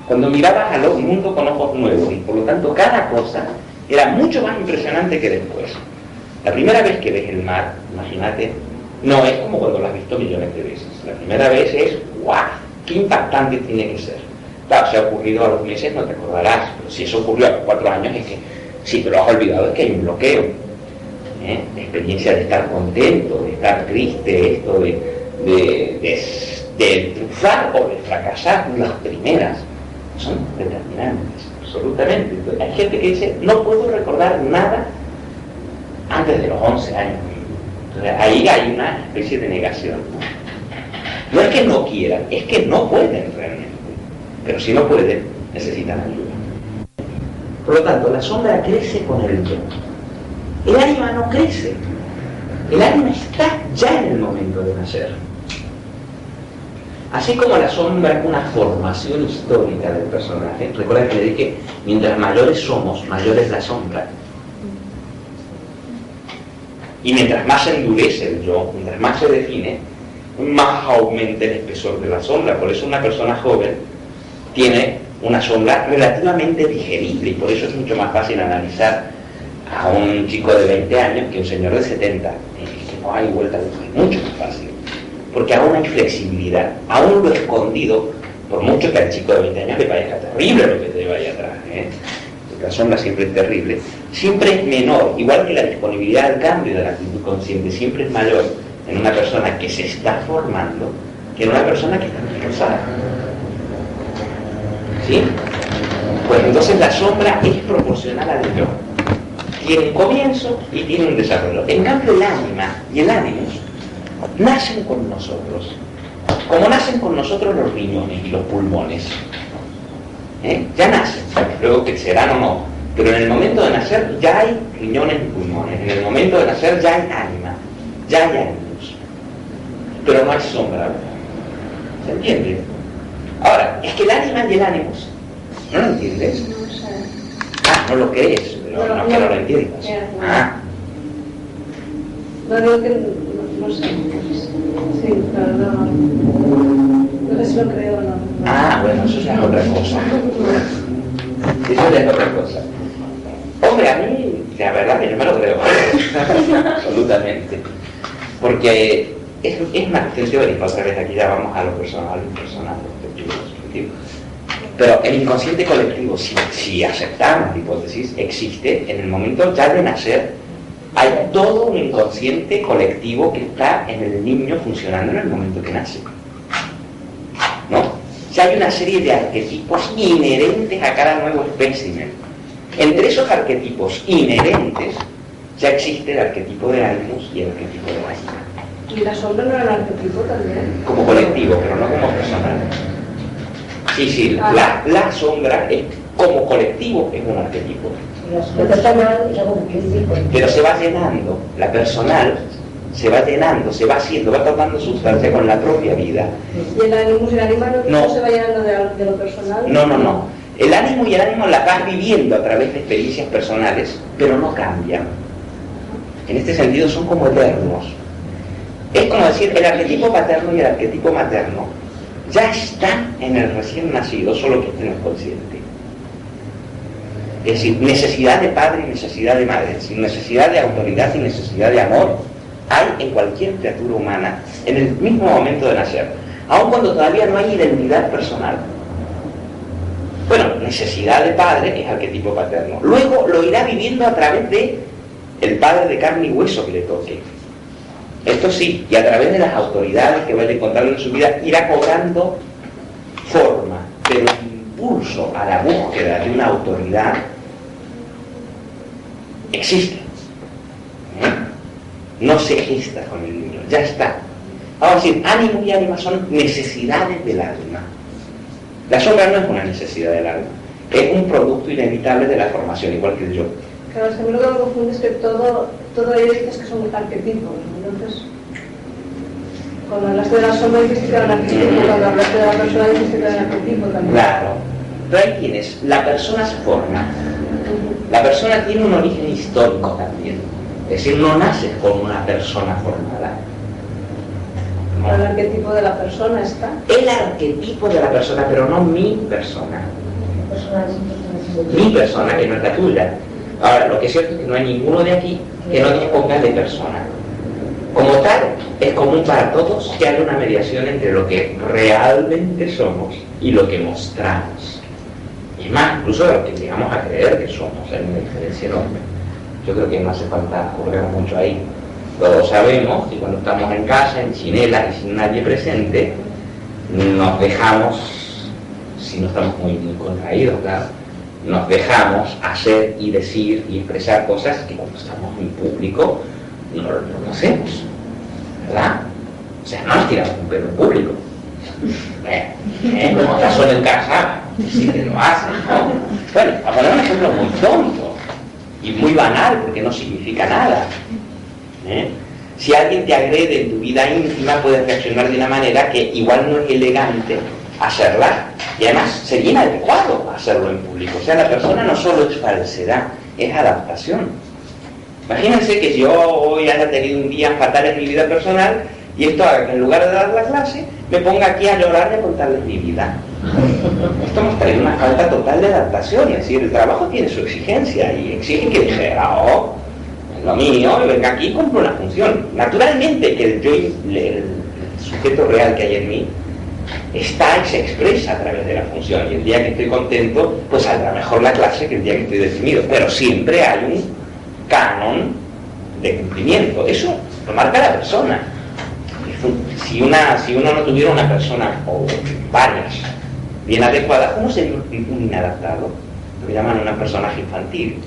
Cuando mirabas al mundo con ojos nuevos y por lo tanto cada cosa era mucho más impresionante que después. La primera vez que ves el mar, imagínate, no es como cuando lo has visto millones de veces. La primera vez es, ¡guau! ¡Qué impactante tiene que ser! Claro, si ha ocurrido a los meses no te acordarás, pero si eso ocurrió a los 4 años es que, si te lo has olvidado, es que hay un bloqueo. La experiencia de estar contento, de estar triste, esto de triunfar o de fracasar, las primeras, son determinantes, absolutamente. Entonces, hay gente que dice, no puedo recordar nada antes de los 11 años. Entonces, ahí hay una especie de negación. No es que no quieran, es que no pueden realmente. Pero si no pueden, necesitan ayuda. Por lo tanto, la sombra crece con el yo. El ánima no crece. El ánima está ya en el momento de nacer. Así como la sombra es una formación histórica del personaje, recuerda que le dije, mientras mayores somos, mayor es la sombra. Y mientras más se endurece el yo, mientras más se define, más aumenta el espesor de la sombra. Por eso una persona joven tiene una sombra relativamente digerible y por eso es mucho más fácil analizar a un chico de 20 años que un señor de 70. Que no hay vuelta de hoja, es mucho más fácil. Porque aún hay flexibilidad, aún lo escondido, por mucho que al chico de 20 años le parezca terrible lo que te vaya atrás, porque la sombra siempre es terrible, siempre es menor, igual que la disponibilidad al cambio de la actitud consciente, siempre es mayor en una persona que se está formando que en una persona que está forzada. ¿Sí? Pues entonces la sombra es proporcional al yo. Tiene un comienzo y tiene un desarrollo. En cambio el ánima y el ánimo nacen con nosotros. Como nacen con nosotros los riñones y los pulmones. Ya nacen, luego crecerán o no. Pero en el momento de nacer ya hay riñones y pulmones. En el momento de nacer ya hay ánima, ya hay ánimos. Pero no hay sombra. ¿Se entiende? Ahora, es que el ánima y el ánimos, ¿no lo entiendes? No sé. Ah, no lo crees, pero no es que no lo entiendas. Ah. No digo que no sé. Sí, pero no sé si lo creo o no. Ah, bueno, eso ya es otra cosa. Eso ya es otra cosa. Hombre, a mí, la verdad que yo me lo creo. Absolutamente. Porque es una cuestión teórica, otra vez aquí ya vamos a lo personal, lo impersonal, lo objetivo, lo subjetivo. Pero el inconsciente colectivo, si aceptamos la hipótesis, existe en el momento ya de nacer. Hay todo un inconsciente colectivo que está en el niño funcionando en el momento que nace. ¿No? Ya hay una serie de arquetipos inherentes a cada nuevo espécimen. Entre esos arquetipos inherentes ya existe el arquetipo de ánimos y el arquetipo de ánima. ¿Y la sombra no era el arquetipo también? Como colectivo, pero no como personal. Sí, la sombra es, como colectivo es un arquetipo. Pero se va llenando, la personal se va llenando, se va haciendo, va tomando sustancia con la propia vida. ¿Y el ánimo y el ánima no se va llenando de lo personal? No. El ánimo y el ánimo la vas viviendo a través de experiencias personales, pero no cambian. En este sentido son como eternos. Es como decir, el arquetipo paterno y el arquetipo materno ya están en el recién nacido, solo que este no es consciente. Es decir, necesidad de padre y necesidad de madre, necesidad de autoridad y necesidad de amor, hay en cualquier criatura humana en el mismo momento de nacer, aun cuando todavía no hay identidad personal. Bueno, necesidad de padre es arquetipo paterno. Luego lo irá viviendo a través de el padre de carne y hueso que le toque. Esto sí, y a través de las autoridades que vaya encontrando en su vida, irá cobrando forma, pero el impulso a la búsqueda de una autoridad existe. no se gesta con el libro, ya está. Vamos a decir, ánimo y ánima son necesidades del alma. La sombra no es una necesidad del alma, es un producto inevitable de la formación, igual que el yo. Claro, es que a mí lo que me confunde es que todo ello dices que son arquetipos, entonces, cuando hablaste de la sombra dices que era un arquetipo, cuando hablaste de la persona dices que era un arquetipo también. Claro, pero ahí tienes, la persona se forma, la persona tiene un origen histórico también, es decir, no naces con una persona formada. No. El arquetipo de la persona está. El arquetipo de la persona, pero no mi persona. Mi persona, que no es la tuya. Ahora, lo que es cierto es que no hay ninguno de aquí que no disponga de persona. Como tal, es común para todos que haya una mediación entre lo que realmente somos y lo que mostramos. Y más, incluso de lo que llegamos a creer que somos, hay una diferencia enorme. Yo creo que no hace falta correr mucho ahí. Todos sabemos que cuando estamos en casa, en chinelas y sin nadie presente, nos dejamos, si no estamos muy contraídos, claro, nos dejamos hacer y decir y expresar cosas que cuando estamos en público no lo hacemos, ¿verdad? O sea, no nos tiramos un pelo en público. Como está solo en casa, sí que lo hacen, ¿no? Bueno, a poner un ejemplo muy tonto y muy banal, porque no significa nada. Si alguien te agrede en tu vida íntima, puedes reaccionar de una manera que igual no es elegante hacerla, y además sería inadecuado hacerlo en público. O sea, la persona no solo es falsedad, es adaptación. Imagínense que yo hoy haya tenido un día fatal en mi vida personal y esto haga que en lugar de dar la clase me ponga aquí a llorar y a contarles mi vida. Esto nos trae una falta total de adaptación, es decir, el trabajo tiene su exigencia y exige que dijera, oh, lo mío, y venga aquí y cumplo una función. Naturalmente que el sujeto real que hay en mí está y se expresa a través de la función, y el día que estoy contento pues saldrá mejor la clase que el día que estoy deprimido, pero siempre hay un canon de cumplimiento. Eso lo marca la persona. Si uno no tuviera una persona o varias bien adecuadas, ¿cómo sería un inadaptado? Lo llaman un personaje infantil.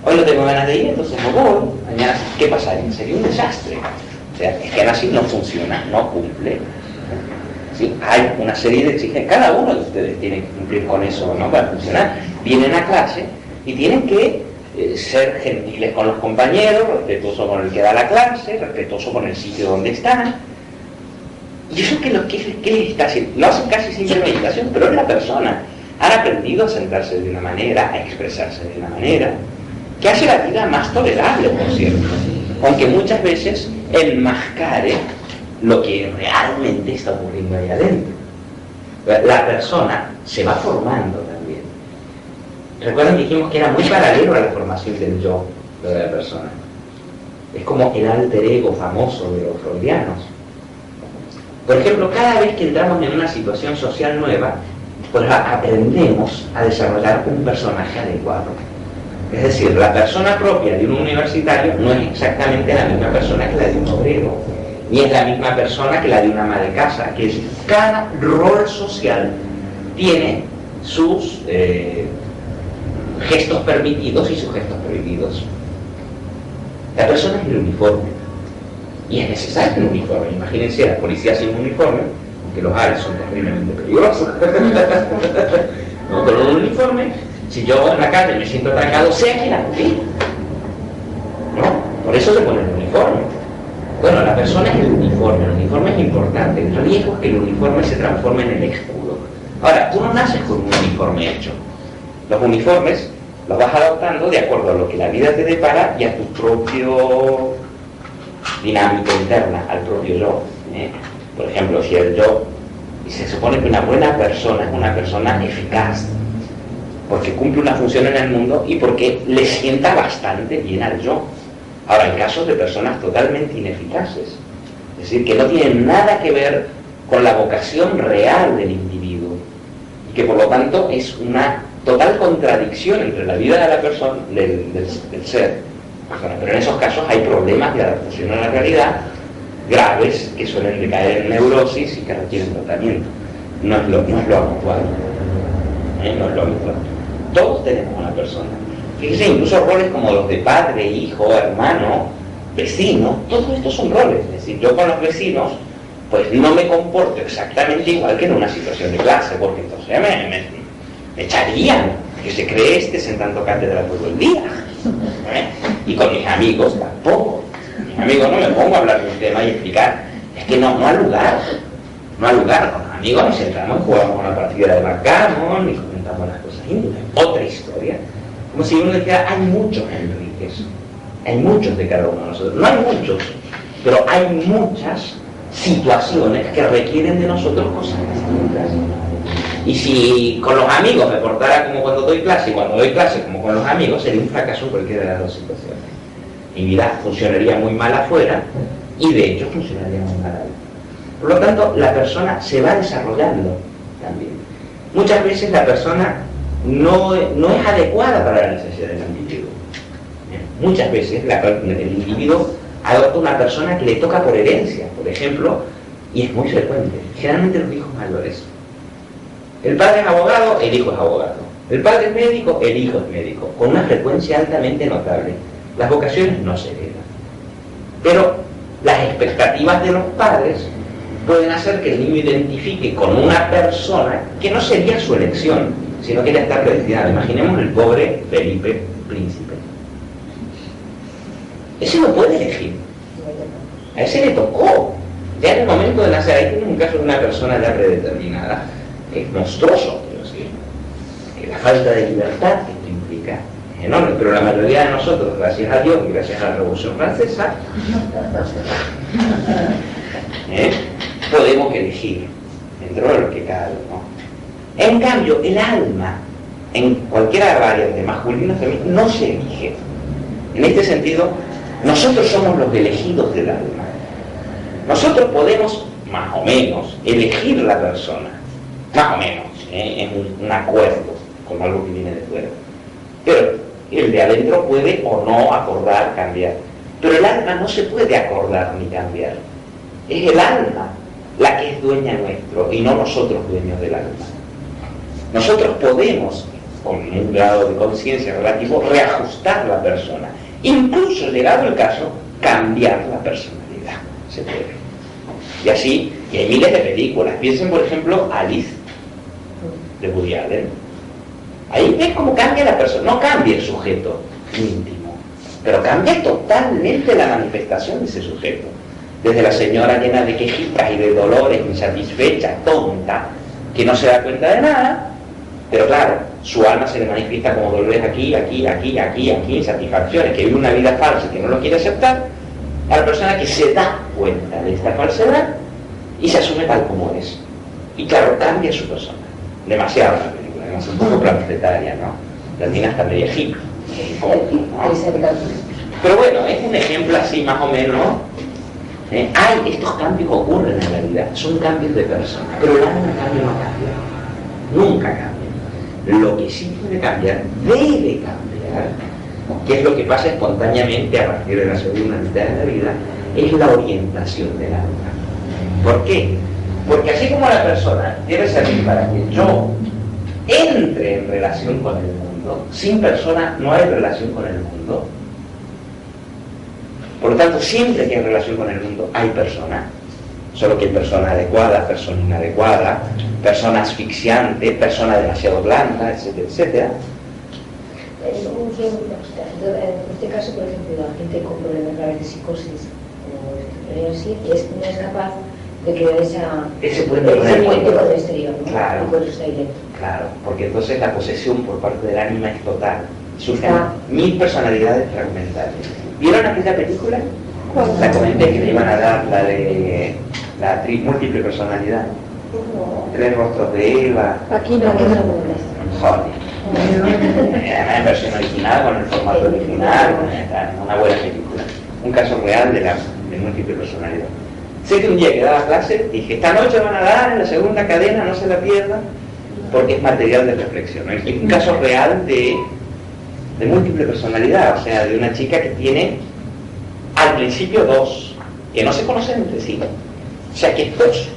Hoy no tengo ganas de ir, entonces no voy. Mañana, ¿qué pasaría? Sería un desastre. O sea, es que así no funciona, no cumple. ¿Sí? Hay una serie de exigencias. Cada uno de ustedes tiene que cumplir con eso, ¿no? Para funcionar. Vienen a clase y tienen que ser gentiles con los compañeros, respetuosos con el que da la clase, respetuosos con el sitio donde están. ¿Y eso qué les está haciendo? Lo hacen casi sin premeditación, pero es la persona. Han aprendido a sentarse de una manera, a expresarse de una manera, que hace la vida más tolerable, por cierto, aunque muchas veces enmascare lo que realmente está ocurriendo ahí adentro. La persona se va formando también. Recuerdan que dijimos que era muy paralelo a la formación del yo, lo de la persona. Es como el alter ego famoso de los freudianos. Por ejemplo, cada vez que entramos en una situación social nueva, pues aprendemos a desarrollar un personaje adecuado. Es decir, la persona propia de un universitario no es exactamente la misma persona que la de un obrero, ni es la misma persona que la de una ama de casa. Que es, cada rol social tiene sus gestos permitidos y sus gestos prohibidos. La persona es el uniforme, y es necesario un uniforme. Imagínense a la policía sin uniforme, aunque los hay, son terriblemente peligrosos. No, pero un uniforme, si yo en la calle me siento atracado, sé a quién acudir, ¿no? Por eso se pone el uniforme. Bueno, la persona es el uniforme es importante. El riesgo es que el uniforme se transforme en el escudo. Ahora, tú no naces con un uniforme hecho. Los uniformes los vas adaptando de acuerdo a lo que la vida te depara y a tu propio dinámica interna, al propio yo. Por ejemplo, si el yo, y se supone que una buena persona es una persona eficaz, porque cumple una función en el mundo y porque le sienta bastante bien al yo. Ahora, hay casos de personas totalmente ineficaces, es decir, que no tienen nada que ver con la vocación real del individuo, y que por lo tanto es una total contradicción entre la vida de la persona, del ser. Pero en esos casos hay problemas de adaptación a la realidad graves que suelen decaer en neurosis y que requieren tratamiento. No es lo habitual. No es lo habitual. Todos tenemos una persona. Fíjense, incluso roles como los de padre, hijo, hermano, vecino, todo esto son roles. Es decir, yo con los vecinos, pues no me comporto exactamente igual que en una situación de clase, porque entonces me echarían, que se cree sentando cátedra todo el día. Y con mis amigos tampoco. Mis amigos no me pongo a hablar de un tema y explicar. Es que no hay lugar. No hay lugar. Con los amigos nos sentamos, jugamos una partida de backgammon y comentamos las cosas íntimas. Otra historia. Como si uno dijera, hay muchos Enriques. Hay muchos de cada uno de nosotros. No hay muchos, pero hay muchas situaciones que requieren de nosotros cosas distintas. Y si con los amigos me portara como cuando doy clase y cuando doy clase como con los amigos, sería un fracaso en cualquiera de las dos situaciones. Mi vida funcionaría muy mal afuera y de hecho funcionaría muy mal ahí. Por lo tanto, la persona se va desarrollando también. Muchas veces la persona no es adecuada para la necesidad del individuo. Muchas veces el individuo adopta una persona que le toca por herencia, por ejemplo, y es muy frecuente. Generalmente los hijos mayores. El padre es abogado, el hijo es abogado. El padre es médico, el hijo es médico, con una frecuencia altamente notable. Las vocaciones no se heredan. Pero las expectativas de los padres pueden hacer que el niño identifique con una persona que no sería su elección, sino que ya está predestinada. Imaginemos el pobre Felipe, príncipe. Ese no puede elegir. A ese le tocó. Ya en el momento de nacer, ahí tiene un caso de una persona ya predeterminada. Es monstruoso, quiero decir. Que la falta de libertad que esto implica es enorme, pero la mayoría de nosotros, gracias a Dios y gracias a la Revolución Francesa, podemos elegir dentro de lo que cabe, ¿no? En cambio, el alma, en cualquiera variante, masculino o femenino, no se elige. En este sentido, nosotros somos los elegidos del alma. Nosotros podemos, más o menos, elegir la persona. Más o menos, es un acuerdo con algo que viene de fuera. Pero el de adentro puede o no acordar, cambiar. Pero el alma no se puede acordar ni cambiar. Es el alma la que es dueña nuestro y no nosotros dueños del alma. Nosotros podemos, con un grado de conciencia relativo, reajustar la persona. Incluso, llegado el caso, cambiar la personalidad. Se puede. Y así, y hay miles de películas. Piensen, por ejemplo, Alice, de Woody Allen. Ahí ves cómo cambia la persona. No cambia el sujeto íntimo, pero cambia totalmente la manifestación de ese sujeto. Desde la señora llena de quejitas y de dolores, insatisfecha, tonta, que no se da cuenta de nada, pero claro, su alma se le manifiesta como dolores aquí, insatisfacciones, que vive una vida falsa y que no lo quiere aceptar, a la persona que se da cuenta de esta falsedad y se asume tal como es. Y claro, cambia su persona. Demasiado la película, además un poco planetaria, ¿no? La mina está media hippie, ¿no? Pero bueno, es un ejemplo así más o menos. Estos cambios ocurren en la vida, son cambios de persona, pero el alma cambio no cambia, nunca cambia. Lo que sí puede cambiar, debe cambiar, que es lo que pasa espontáneamente a partir de la segunda mitad de la vida, es la orientación del alma. ¿Por qué? Porque así como la persona debe servir para que yo entre en relación con el mundo, sin persona no hay relación con el mundo. Por lo tanto, siempre que hay relación con el mundo hay persona, solo que hay persona adecuada, persona inadecuada, persona asfixiante, persona demasiado blanda, etcétera, etcétera. En este caso, por ejemplo, la gente con problemas graves de psicosis o así, no es capaz de crear ese puente con el exterior, ¿no? Claro, y por eso está ahí dentro. Claro, porque entonces la posesión por parte del ánima es total. Surgen 1000 personalidades fragmentarias. ¿Vieron aquella película? La comenté que le iban a dar, la de la múltiple personalidad. 3 rostros de Eva. Aquí no. Joder. En versión original, con el formato original, una buena película. Un caso real de múltiple personalidad. Sé que un día que daba clase, dije, esta noche van a dar en la segunda cadena, no se la pierdan, porque es material de reflexión. Es un caso real de múltiple personalidad, o sea, de una chica que tiene al principio 2, que no se conocen entre sí, o sea, que es 2,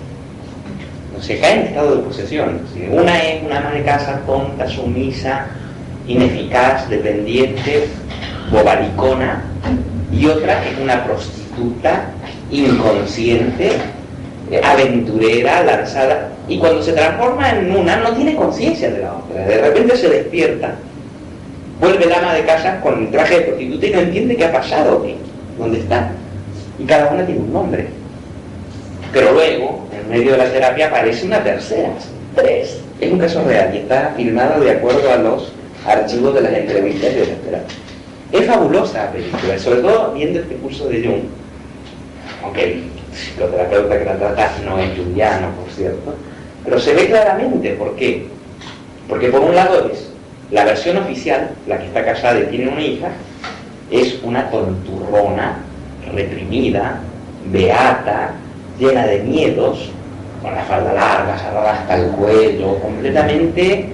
no se cae en estado de posesión. Una es una ama de casa tonta, sumisa, ineficaz, dependiente, bobalicona, y otra es una prostituta inconsciente, aventurera, lanzada, y cuando se transforma en una no tiene conciencia de la otra, de repente se despierta, vuelve el ama de casa con el traje de prostituta y no entiende qué ha pasado, dónde está, y cada una tiene un nombre. Pero luego, en medio de la terapia, aparece una tercera, 3. Es un caso real y está filmado de acuerdo a los archivos de las entrevistas de la terapia. Es fabulosa la película, sobre todo viendo este curso de Jung, aunque el psicoterapeuta que la trata no es junguiano, por cierto, pero se ve claramente. ¿Por qué? Porque por un lado es la versión oficial, la que está casada y tiene una hija, es una tonturrona, reprimida, beata, llena de miedos, con la falda larga, cerrada hasta el cuello, completamente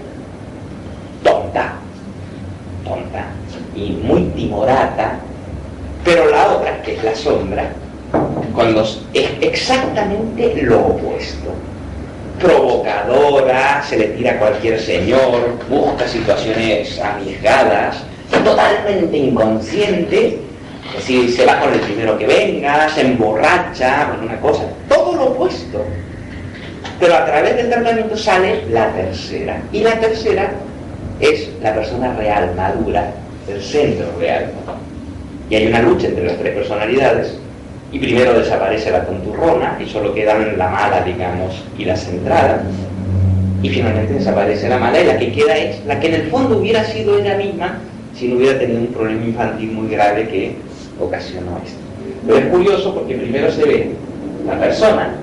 tonta y muy timorata. Pero la otra, que es la sombra, es exactamente lo opuesto. Provocadora, se le tira a cualquier señor, busca situaciones arriesgadas, totalmente inconsciente, es decir, se va con el primero que venga, se emborracha, con una cosa, todo lo opuesto. Pero a través del tratamiento sale la tercera, y la tercera es la persona real, madura, el centro real. Y hay una lucha entre las 3 personalidades, y primero desaparece la tonturrona, y solo quedan la mala, digamos, y la centrada, y finalmente desaparece la mala, y la que queda es la que en el fondo hubiera sido ella misma si no hubiera tenido un problema infantil muy grave que ocasionó esto. Pero es curioso porque primero se ve la persona,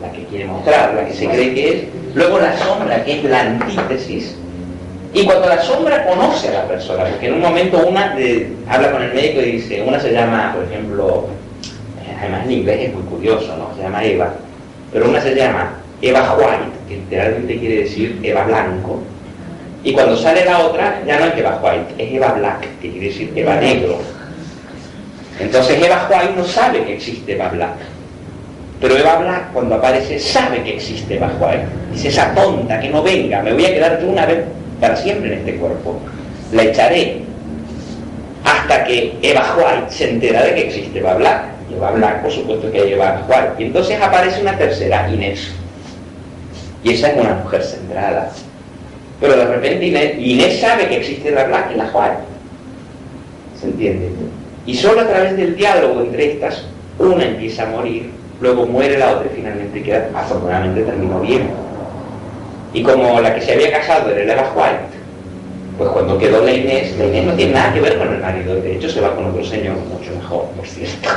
la que quiere mostrar, la que se cree que es, luego la sombra, que es la antítesis, y cuando la sombra conoce a la persona, porque en un momento una habla con el médico y dice, una se llama, por ejemplo, además en inglés es muy curioso, ¿no? Se llama Eva, pero una se llama Eva White, que literalmente quiere decir Eva Blanco, y cuando sale la otra, ya no es Eva White, es Eva Black, que quiere decir Eva Negro. Entonces Eva White no sabe que existe Eva Black, pero Eva Black cuando aparece sabe que existe Eva White. Dice, esa tonta, que no venga, me voy a quedar yo una vez para siempre en este cuerpo, la echaré hasta que Eva White se entera de que existe Eva Black. Y Eva Black, por supuesto que hay Eva White, y entonces aparece una tercera, Inés, y esa es una mujer centrada. Pero de repente Inés sabe que existe la Black y la White, ¿se entiende? Y solo a través del diálogo entre estas, una empieza a morir, luego muere la otra y finalmente queda, afortunadamente terminó bien. Y como la que se había casado era Eva White, pues cuando quedó la Inés no tiene nada que ver con el marido, de hecho se va con otro señor mucho mejor, por cierto,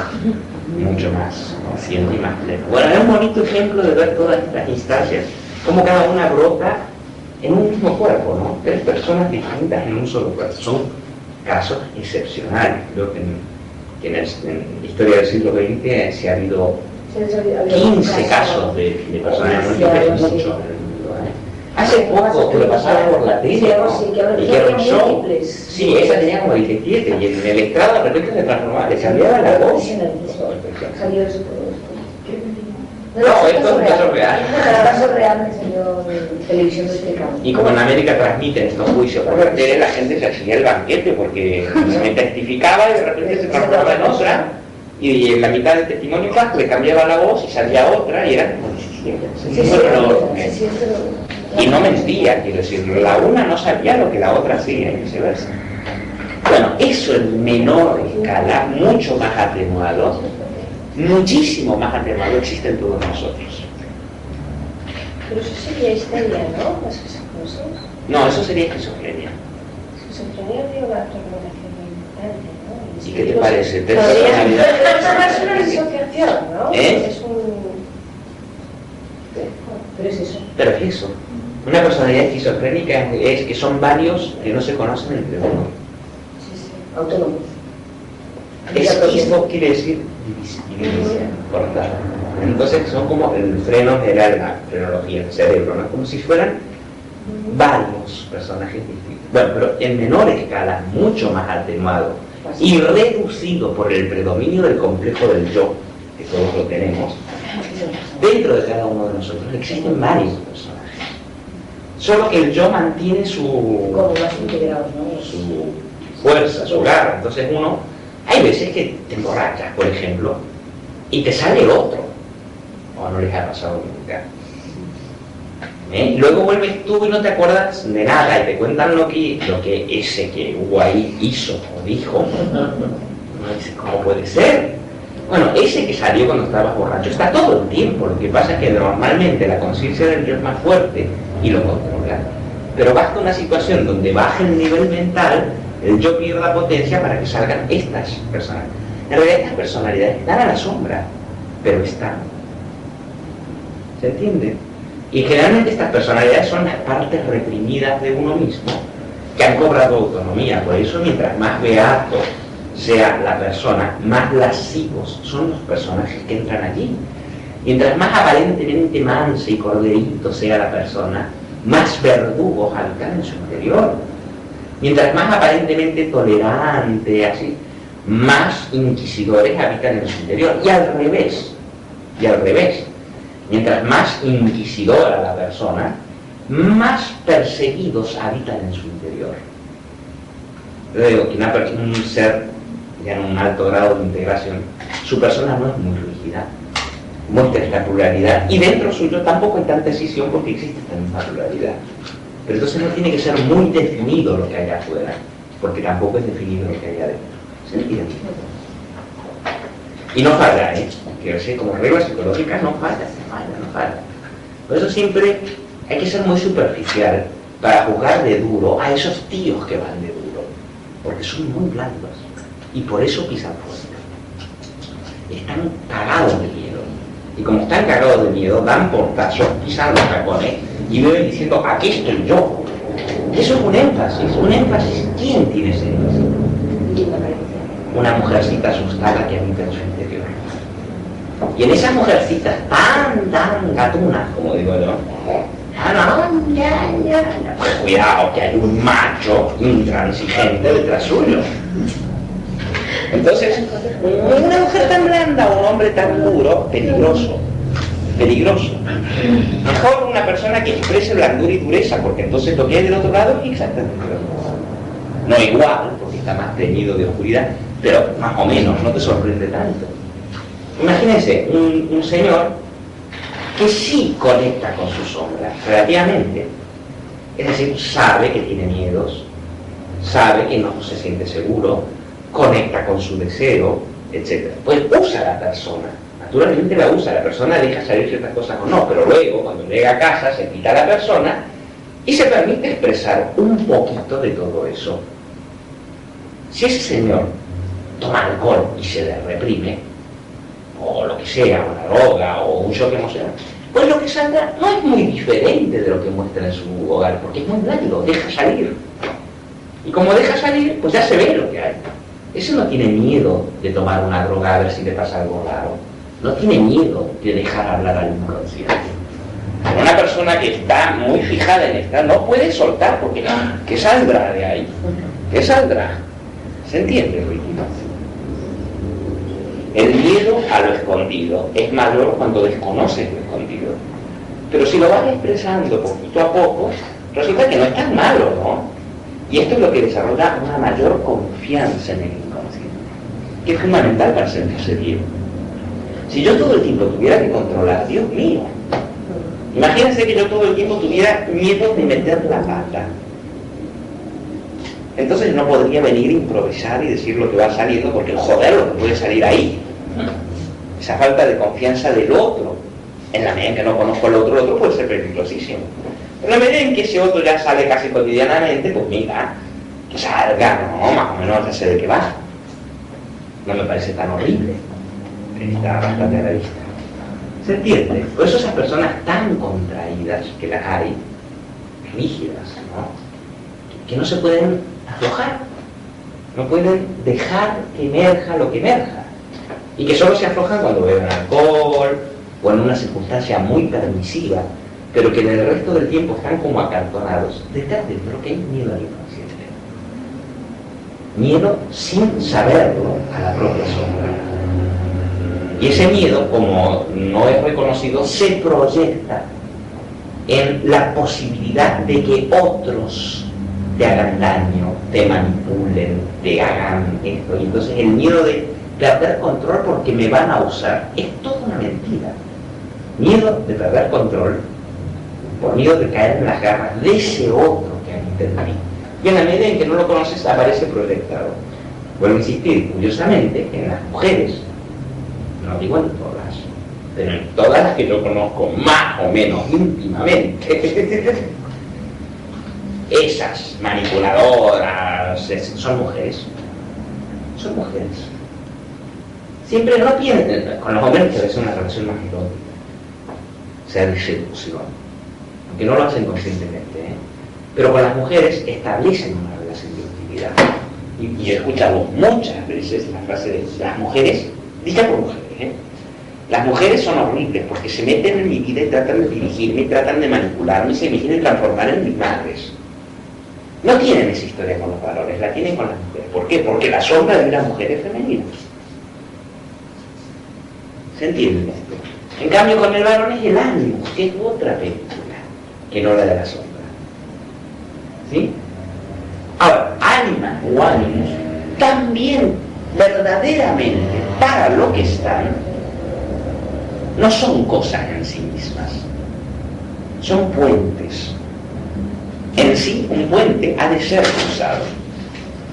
mucho más consciente y más pleno. Bueno, es un bonito ejemplo de ver todas estas instancias, cómo cada una brota en un mismo cuerpo, ¿no? 3 personas distintas en un solo cuerpo. Son casos excepcionales. Creo que en la historia del siglo XX se ha habido 15 casos de personas múltiples, mucho. Hace poco que lo pasaba por la tele, ¿no? Y que Rousseau, sí, esa tenía como 17, y en el estrado de repente se transformaba, le cambiaba la voz. No, esto es un caso real. caso real me salió en televisión explicado. Y como en América transmiten estos juicios por la tele, la gente se hacía el banquete porque se testificaba y de repente se transformaba en otra, y en la mitad del testimonio le cambiaba la voz y salía otra, y era como y no mentía, quiero decir, la una no sabía lo que la otra hacía y viceversa. Bueno, eso en menor escala, mucho más atenuado, muchísimo más atenuado, existe en todos nosotros. Pero eso sería histeria, ¿no? Las cosas. No, eso sería esquizofrenia. Esquizofrenia digo la transformación mental, ¿no? ¿Y qué te parece? Pero es una disociación, ¿no? Es un... Pero es eso. Pero es eso. Una personalidad esquizofrénica es que son varios que no se conocen entre uno. Sí, sí. Autónomos. Esquizo quiere decir división, cortar. Entonces son como el freno general, la frenología del cerebro, ¿no? Como si fueran varios personajes distintos. Bueno, pero en menor escala, mucho más atenuado y reducido por el predominio del complejo del yo, que todos lo tenemos. Dentro de cada uno de nosotros existen varios personajes. Solo que el yo mantiene como más integrados, ¿no? su fuerza, su garra. Entonces uno Hay veces que te emborrachas, por ejemplo, y te sale otro. O no les ha pasado nunca. Luego vuelves tú y no te acuerdas de nada y te cuentan lo que ese que hubo ahí hizo o dijo. No dices, ¿cómo puede ser? Bueno, ese que salió cuando estabas borracho está todo el tiempo. Lo que pasa es que normalmente la conciencia del yo es más fuerte y lo controla. Pero basta una situación donde baje el nivel mental, el yo pierda potencia para que salgan estas personalidades. En realidad estas personalidades están a la sombra, pero están. ¿Se entiende? Y generalmente estas personalidades son las partes reprimidas de uno mismo que han cobrado autonomía. Por eso mientras más beato sea la persona, más lascivos son los personajes que entran allí. Mientras más aparentemente mansa y corderito sea la persona, más verdugos habitan en su interior. Mientras más aparentemente tolerante, así, más inquisidores habitan en su interior. Y al revés. Mientras más inquisidora la persona, más perseguidos habitan en su interior. Yo digo que un ser ya en un alto grado de integración, su persona no es muy rígida, muestra esta pluralidad, y dentro suyo tampoco hay tanta decisión porque existe esta misma pluralidad. Pero entonces no tiene que ser muy definido lo que hay afuera, porque tampoco es definido lo que hay adentro. ¿Se entiende? Y no falla, quiero decir, como regla psicológica no falla. Por eso siempre hay que ser muy superficial para juzgar de duro a esos tíos que van de duro, porque son muy blandos y por eso pisan fuerte. Están cagados de miedo, y como están cagados de miedo dan portazos, pisan los tacones y viven diciendo aquí estoy yo. Eso es un énfasis. ¿Quién tiene ese énfasis? Una mujercita asustada que habita en su interior. Y en esas mujercitas tan gatunas, como digo yo, pues cuidado que hay un macho intransigente detrás suyo. Entonces, una mujer tan blanda o un hombre tan duro, peligroso. Mejor una persona que exprese blandura y dureza, porque entonces lo que hay del otro lado es exactamente lo mismo. No igual, porque está más teñido de oscuridad, pero más o menos, no te sorprende tanto. Imagínense un señor que sí conecta con sus sombras, relativamente. Es decir, sabe que tiene miedos, sabe que no se siente seguro, conecta con su deseo, etc. Pues usa a la persona. Naturalmente la usa, la persona deja salir ciertas cosas o no, pero luego, cuando llega a casa, se quita a la persona y se permite expresar un poquito de todo eso. Si ese señor toma alcohol y se le reprime, o lo que sea, una droga o un shock emocional, pues lo que saldrá no es muy diferente de lo que muestra en su hogar, porque es muy blando, deja salir. Y como deja salir, pues ya se ve lo que hay. Ese no tiene miedo de tomar una droga a ver si le pasa algo raro. No tiene miedo de dejar hablar al inconsciente. Pero una persona que está muy fijada en esta no puede soltar, porque ¿qué saldrá de ahí? ¿Qué saldrá? ¿Se entiende, Ricky? El miedo a lo escondido es mayor cuando desconoces lo escondido. Pero si lo vas expresando poquito a poco, resulta que no es tan malo, ¿no? Y esto es lo que desarrolla una mayor confianza en el inconsciente, que es fundamental para sentirse bien. Si yo todo el tiempo tuviera que controlar, Dios mío, imagínense que yo todo el tiempo tuviera miedo de meter la pata. Entonces no podría venir a improvisar y decir lo que va saliendo, porque joder, lo que puede salir ahí. Esa falta de confianza del otro, en la medida en que no conozco al otro, el otro puede ser peligrosísimo. Pero en la medida en que ese otro ya sale casi cotidianamente, pues mira, que salga, no, más o menos ya sé de qué va. No me parece tan horrible, está bastante a la vista. ¿Se entiende? Por eso esas personas tan contraídas que las hay, rígidas, ¿no? Que no se pueden aflojar, no pueden dejar que emerja lo que emerja, y que solo se aflojan cuando beben alcohol o en una circunstancia muy permisiva, pero que en el resto del tiempo están como acartonados. Detrás de lo que hay miedo al inconsciente, miedo sin saberlo a la propia sombra, y ese miedo, como no es reconocido, se proyecta en la posibilidad de que otros te hagan daño, te manipulen, te hagan esto. Y entonces el miedo de perder control porque me van a usar es toda una mentira. Miedo de perder control por miedo de caer en las garras de ese otro que habita en mí. Y en la medida en que no lo conoces, aparece proyectado. Vuelvo a insistir, curiosamente, en las mujeres, no digo en todas, pero en todas las que yo conozco más o menos íntimamente, esas manipuladoras son mujeres. Son mujeres. Siempre no tienen, con los hombres que es una relación más erótica, o sea, de seducción, aunque no lo hacen conscientemente, ¿eh? Pero con las mujeres establecen una relación de intimidad. Y yo he escuchado muchas veces la frase de las mujeres, dicha por mujeres, ¿eh? Las mujeres son horribles porque se meten en mi vida y tratan de dirigirme, y tratan de manipularme y se me quieren transformar en mis madres. No tienen esa historia con los varones, la tienen con las mujeres. ¿Por qué? Porque la sombra de una mujer es femenina. ¿Se entiende esto? En cambio con el varón es el ánimo, que es otra película, que no la de la sombra. ¿Sí? Ahora, ánima o ánimos también verdaderamente para lo que están no son cosas en sí mismas, son puentes. En sí, un puente ha de ser cruzado.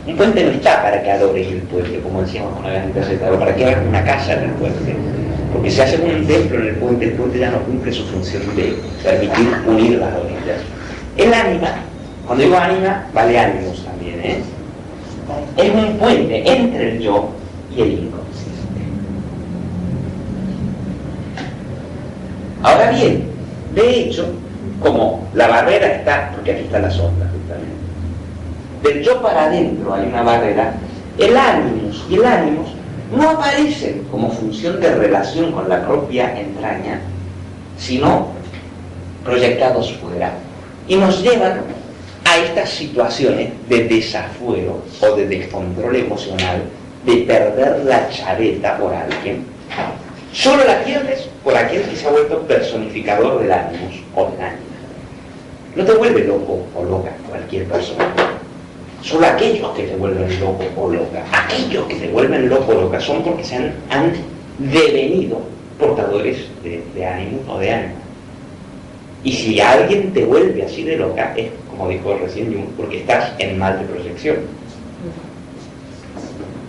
Un puente no está para que adores el puente, como decíamos una vez en clase, o para que hagas una casa en el puente. Porque si haces un templo en el puente ya no cumple su función de permitir unir las orillas. El ánima, cuando digo ánima, vale ánimos también, ¿eh? Es un puente entre el yo y el inconsciente. Ahora bien, de hecho, como la barrera está, porque aquí está la sombra justamente, del yo para adentro hay una barrera, el ánimos y el ánimos no aparecen como función de relación con la propia entraña, sino proyectados fuera. Y nos llevan a estas situaciones de desafuero o de descontrol emocional, de perder la chaveta por alguien. Solo la pierdes por aquel que se ha vuelto personificador del ánimos o del ánima. No te vuelve loco o loca cualquier persona. Solo aquellos que te vuelven loco o loca, aquellos que te vuelven loco o loca son porque se han devenido portadores de ánimo o de ánima. Y si alguien te vuelve así de loca, es, como dijo recién Jung, porque estás en mal de proyección.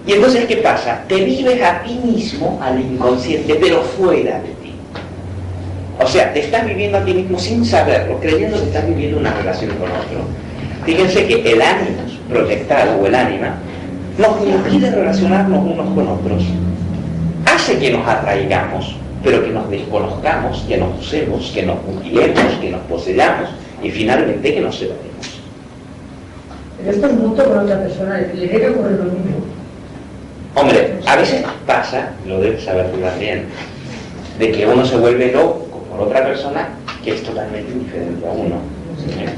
Y entonces, ¿qué pasa? Te vives a ti mismo, al inconsciente, pero fuera de ti. O sea, te estás viviendo a ti mismo sin saberlo, creyendo que estás viviendo una relación con otro. Fíjense que el ánimo proyectado o el ánima nos impide relacionarnos unos con otros. Hace que nos atraigamos, pero que nos desconozcamos, que nos usemos, que nos mutilemos, que nos poseyamos y finalmente que nos separemos. Pero esto es mutuo con otra persona, le debe ocurrir lo mismo. Hombre, a veces pasa, lo debes saber tú también, de que uno se vuelve loco por otra persona que es totalmente diferente a uno.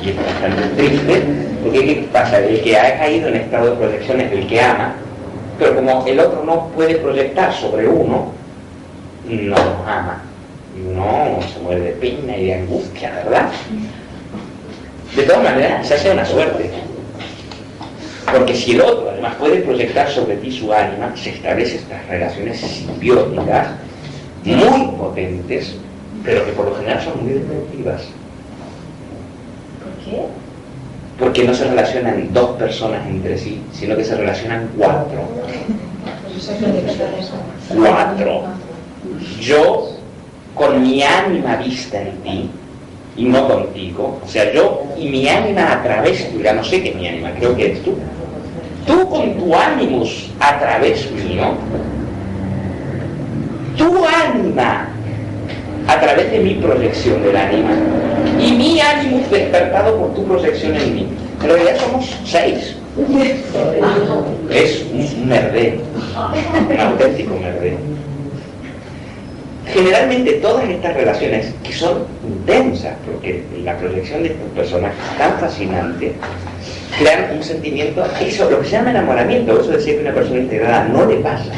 Y es bastante triste, porque ¿qué pasa? El que ha caído en estado de proyección es el que ama, pero como el otro no puede proyectar sobre uno, no ama. Y uno se muere de pena y de angustia, ¿verdad? De todas maneras, se hace una suerte. Porque si el otro además puede proyectar sobre ti su ánima, se establecen estas relaciones simbióticas muy potentes, pero que por lo general son muy destructivas. ¿Por qué? Porque no se relacionan dos personas entre sí, sino que se relacionan cuatro. Cuatro. Yo, con mi ánima vista en ti, y no contigo, o sea, yo y mi ánima a través tuya, no sé qué es mi ánima, creo que eres tú. Tú con tu ánimos a través mío, tu ánima a través de mi proyección del ánima, y mi ánimo despertado por tu proyección en mí. En realidad somos 6. Es un merdero, un auténtico merdero. Generalmente todas estas relaciones, que son intensas, porque la proyección de estos personajes es tan fascinante, crean un sentimiento, eso, lo que se llama enamoramiento. Eso decir que una persona integrada no le pasa.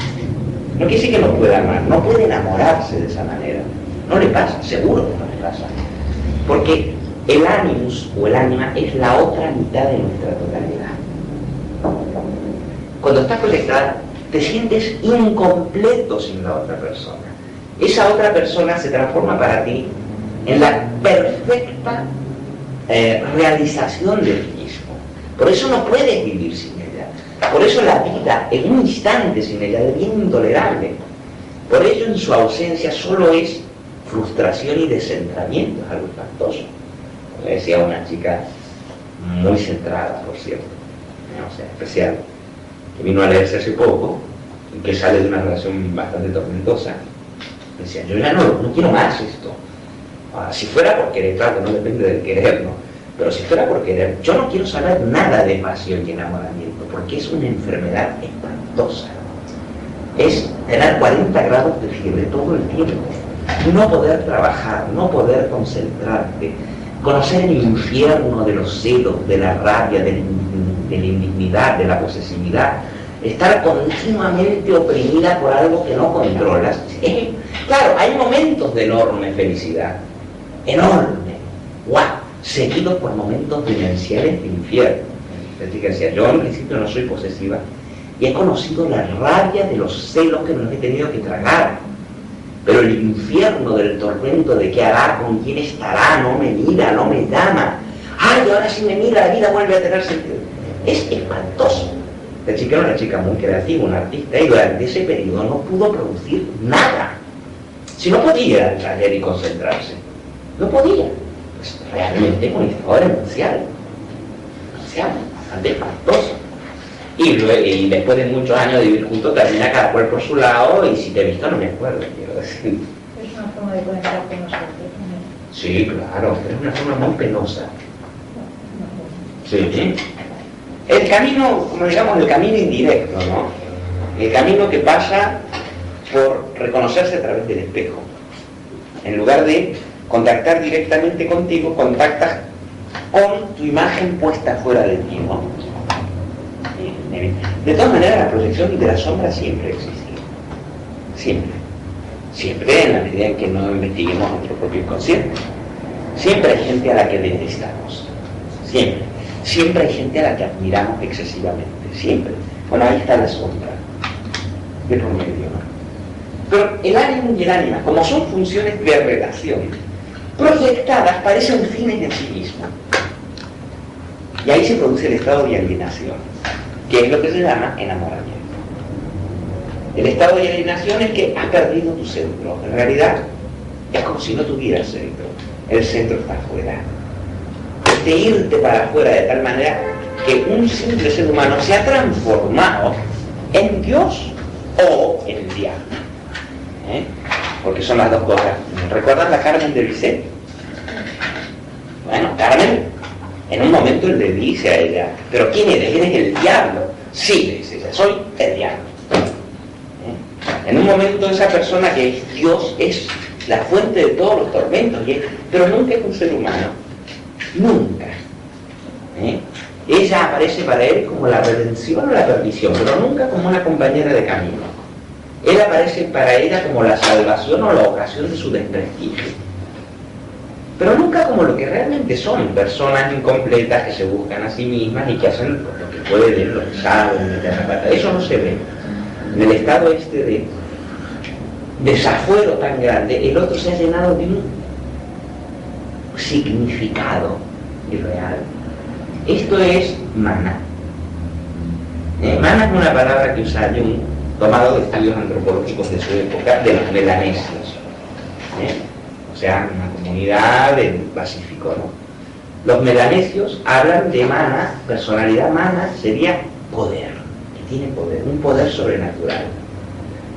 No quiere decir que no pueda amar, no puede enamorarse de esa manera. No le pasa, seguro que no le pasa. Porque El animus o el ánima es la otra mitad de nuestra totalidad. Cuando estás conectada, te sientes incompleto sin la otra persona. Esa otra persona se transforma para ti en la perfecta realización de ti mismo. Por eso no puedes vivir sin ella. Por eso la vida en un instante sin ella es bien intolerable. Por ello en su ausencia solo es frustración y descentramiento, es algo espantoso. Me decía una chica muy centrada, por cierto, o sea, especial, que vino a leerse hace poco y que sale de una relación bastante tormentosa. Me decía, yo ya no quiero más esto. Ahora, si fuera por querer, claro, no depende del querer, ¿no? Pero si fuera por querer, yo no quiero saber nada de pasión y enamoramiento, porque es una enfermedad espantosa. Es tener 40 grados de fiebre todo el tiempo, no poder trabajar, no poder concentrarte, conocer el infierno de los celos, de la rabia, de la indignidad, de la posesividad, estar continuamente oprimida por algo que no controlas. Claro, hay momentos de enorme felicidad, enorme, guau, seguidos por momentos demenciales de infierno. Es decir, yo en principio no soy posesiva y he conocido la rabia de los celos que nos he tenido que tragar, pero el infierno del tormento de qué hará, con quién estará, no me mira, no me llama, ay, ahora sí me mira, la vida vuelve a tener sentido, es espantoso. La chica era una chica muy creativa, una artista, y durante ese periodo no pudo producir nada. Si no podía traer y concentrarse, no podía. Pues realmente un estado demencial, bastante espantoso. Y después de muchos años de vivir juntos, termina cada cual por su lado, y si te he visto no me acuerdo, quiero decir. Es una forma de conectar con nosotros. Sí, claro, pero es una forma muy penosa. Sí. El camino, como digamos, el camino indirecto, ¿no? El camino que pasa por reconocerse a través del espejo. En lugar de contactar directamente contigo, contactas con tu imagen puesta fuera de ti, ¿no? De todas maneras, la proyección de la sombra siempre ha existido. Siempre en la medida en que no investiguemos nuestro propio inconsciente. Siempre hay gente a la que detestamos. Siempre hay gente a la que admiramos excesivamente. Siempre. Bueno, ahí está la sombra. De por medio, ¿no? Pero el ánimo y el ánima, como son funciones de relación, proyectadas parecen fines en sí mismas. Y ahí se produce el estado de alienación, que es lo que se llama enamoramiento. El estado de alienación es que has perdido tu centro. En realidad, es como si no tuvieras centro. El centro está afuera. Es de irte para afuera de tal manera que un simple ser humano se ha transformado en Dios o en el diablo. Porque son las dos cosas. ¿Recuerdan la Carmen de Bizet? Bueno, Carmen, en un momento él le dice a ella, ¿pero quién eres? ¿Eres el diablo? Sí, le dice ella, soy el diablo. En un momento esa persona que es Dios es la fuente de todos los tormentos, pero nunca es un ser humano. Nunca. Ella aparece para él como la redención o la perdición, pero nunca como una compañera de camino. Él aparece para ella como la salvación o la ocasión de su desprestigio, pero nunca como lo que realmente son, personas incompletas que se buscan a sí mismas y que hacen lo que pueden, lo que saben, eso no se ve. En el estado este de desafuero tan grande, el otro se ha llenado de un significado irreal. Esto es mana. Mana es una palabra que usa Jung, tomado de estudios antropológicos de su época, de los melanesios. O sea, una comunidad del Pacífico, ¿no? Los melanesios hablan de mana, personalidad. Mana sería poder, que tiene poder, un poder sobrenatural.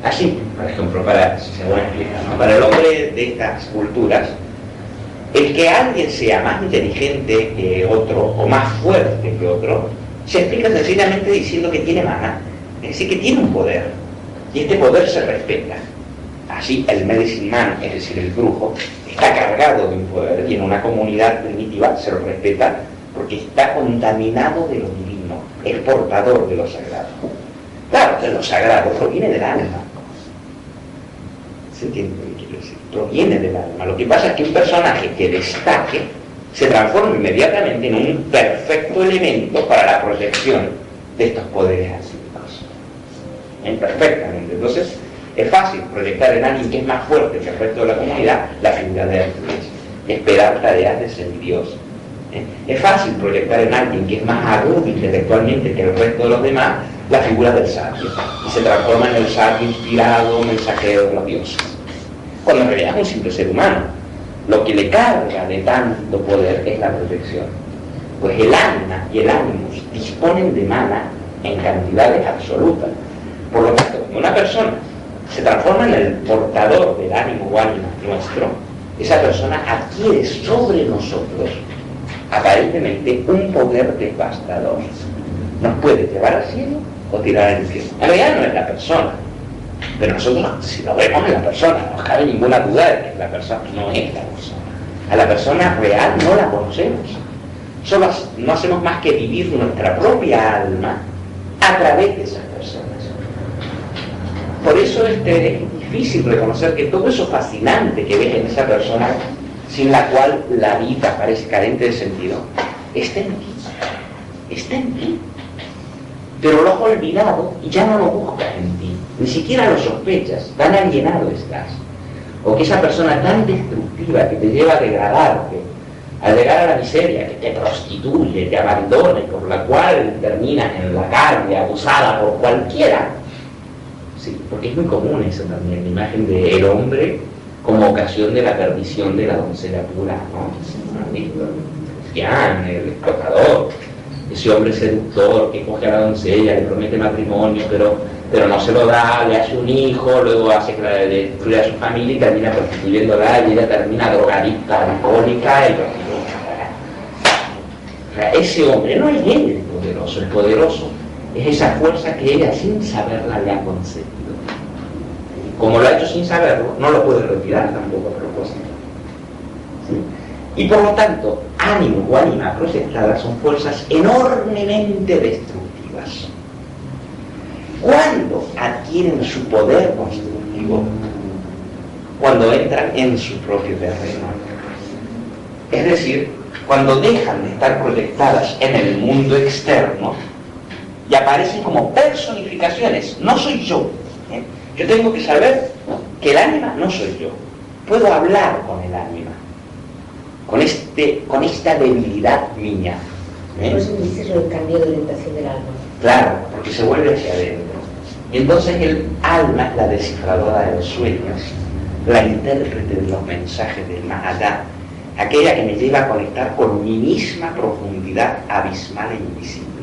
Así, por ejemplo, según explica, ¿no? Para el hombre de estas culturas, el que alguien sea más inteligente que otro o más fuerte que otro, se explica sencillamente diciendo que tiene mana, es decir, que tiene un poder, y este poder se respeta. Así el medicine man, es decir, el brujo, está cargado de un poder, y en una comunidad primitiva se lo respeta porque está contaminado de lo divino, es portador de lo sagrado. Claro que lo sagrado proviene del alma. ¿Se entiende lo que quiero decir? Proviene del alma. Lo que pasa es que un personaje que destaque se transforma inmediatamente en un perfecto elemento para la proyección de estos poderes psíquicos. Perfectamente. Entonces, es fácil proyectar en alguien que es más fuerte que el resto de la comunidad la figura de Hércules, esperar tareas de semidiosa. Es fácil proyectar en alguien que es más agudo intelectualmente que el resto de los demás la figura del sabio, y se transforma en el sabio inspirado, mensajero de los dioses, cuando en realidad es un simple ser humano. Lo que le carga de tanto poder es la proyección, pues el alma y el ánimos disponen de mana en cantidades absolutas. Por lo tanto, cuando una persona se transforma en el portador del ánimo o ánima nuestro, esa persona adquiere sobre nosotros aparentemente un poder devastador. Nos puede llevar al cielo o tirar al infierno. En realidad no es la persona, pero nosotros, si lo vemos en la persona, no nos cabe ninguna duda de que la persona no es la persona. A la persona real no la conocemos. Solo no hacemos más que vivir nuestra propia alma a través de esas personas. Por eso es difícil reconocer que todo eso fascinante que ves en esa persona, sin la cual la vida parece carente de sentido, está en ti. Está en ti. Pero lo has olvidado y ya no lo buscas en ti. Ni siquiera lo sospechas. Tan alienado estás. O que esa persona tan destructiva que te lleva a degradarte, a llegar a la miseria, que te prostituye, te abandone, por la cual terminas en la calle, abusada por cualquiera. Sí, porque es muy común eso también, la imagen del hombre como ocasión de la perdición de la doncella pura, ¿no? ¿Han visto? El explotador, ese hombre seductor que coge a la doncella, le promete matrimonio, pero no se lo da, le hace un hijo, luego hace que destruya a su familia y termina prostituyéndola, y ella termina drogadicta, alcohólica y prostituta. O sea, ese hombre no es él el poderoso es esa fuerza que ella sin saberla le ha concedido. Como lo ha hecho sin saberlo, no lo puede retirar tampoco a propósito. ¿Sí? Y por lo tanto, ánimo o ánima proyectada son fuerzas enormemente destructivas. ¿Cuándo adquieren su poder constructivo? Cuando entran en su propio terreno. Es decir, cuando dejan de estar proyectadas en el mundo externo y aparecen como personificaciones. No soy yo. Yo tengo que saber que el ánima no soy yo. Puedo hablar con el ánima, con esta debilidad mía. Por eso dices el cambio de orientación del alma. Claro, porque se vuelve hacia adentro. Y entonces el alma es la descifradora de los sueños, la intérprete de los mensajes del más allá, aquella que me lleva a conectar con mi misma profundidad abismal e invisible.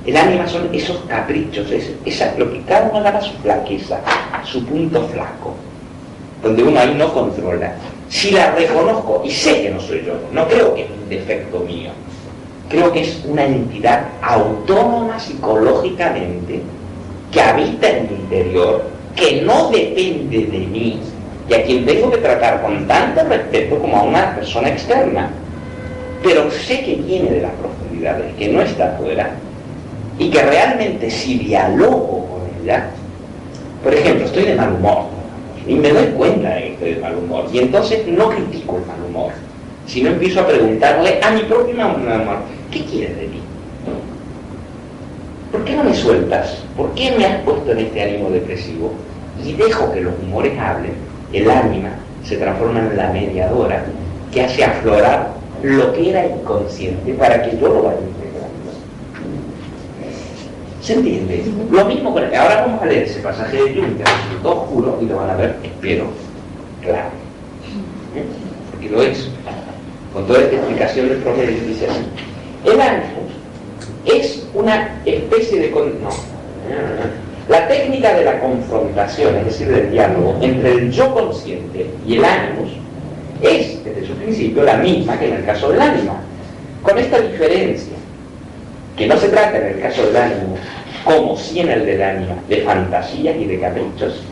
El ánima son esos caprichos, lo que cada uno llama su flaqueza, su punto flaco, donde uno ahí no controla. Si la reconozco y sé que no soy yo, no creo que es un defecto mío, creo que es una entidad autónoma psicológicamente que habita en mi interior, que no depende de mí y a quien tengo que tratar con tanto respeto como a una persona externa, pero sé que viene de las profundidades, que no está afuera y que realmente si dialogo con ella, por ejemplo, estoy de mal humor y me doy cuenta de que estoy de mal humor y entonces no critico el mal humor, sino empiezo a preguntarle a mi propio mal humor, ¿qué quieres de mí? ¿Por qué no me sueltas? ¿Por qué me has puesto en este ánimo depresivo? Y dejo que los humores hablen. El ánima se transforma en la mediadora que hace aflorar lo que era inconsciente para que yo lo vaya integrando. ¿Se entiende? Lo mismo con el... Ahora vamos a leer ese pasaje de Jung que resultó oscuro y lo van a ver, espero, claro. Porque lo es. Con toda esta explicación del promedio dice así. El ánimo es una especie de... La técnica de la confrontación, es decir, del diálogo entre el yo consciente y el ánimos, es, desde su principio, la misma que en el caso del ánima. Con esta diferencia, que no se trata en el caso del ánimo, como si en el del ánima, de fantasías y de caprichos.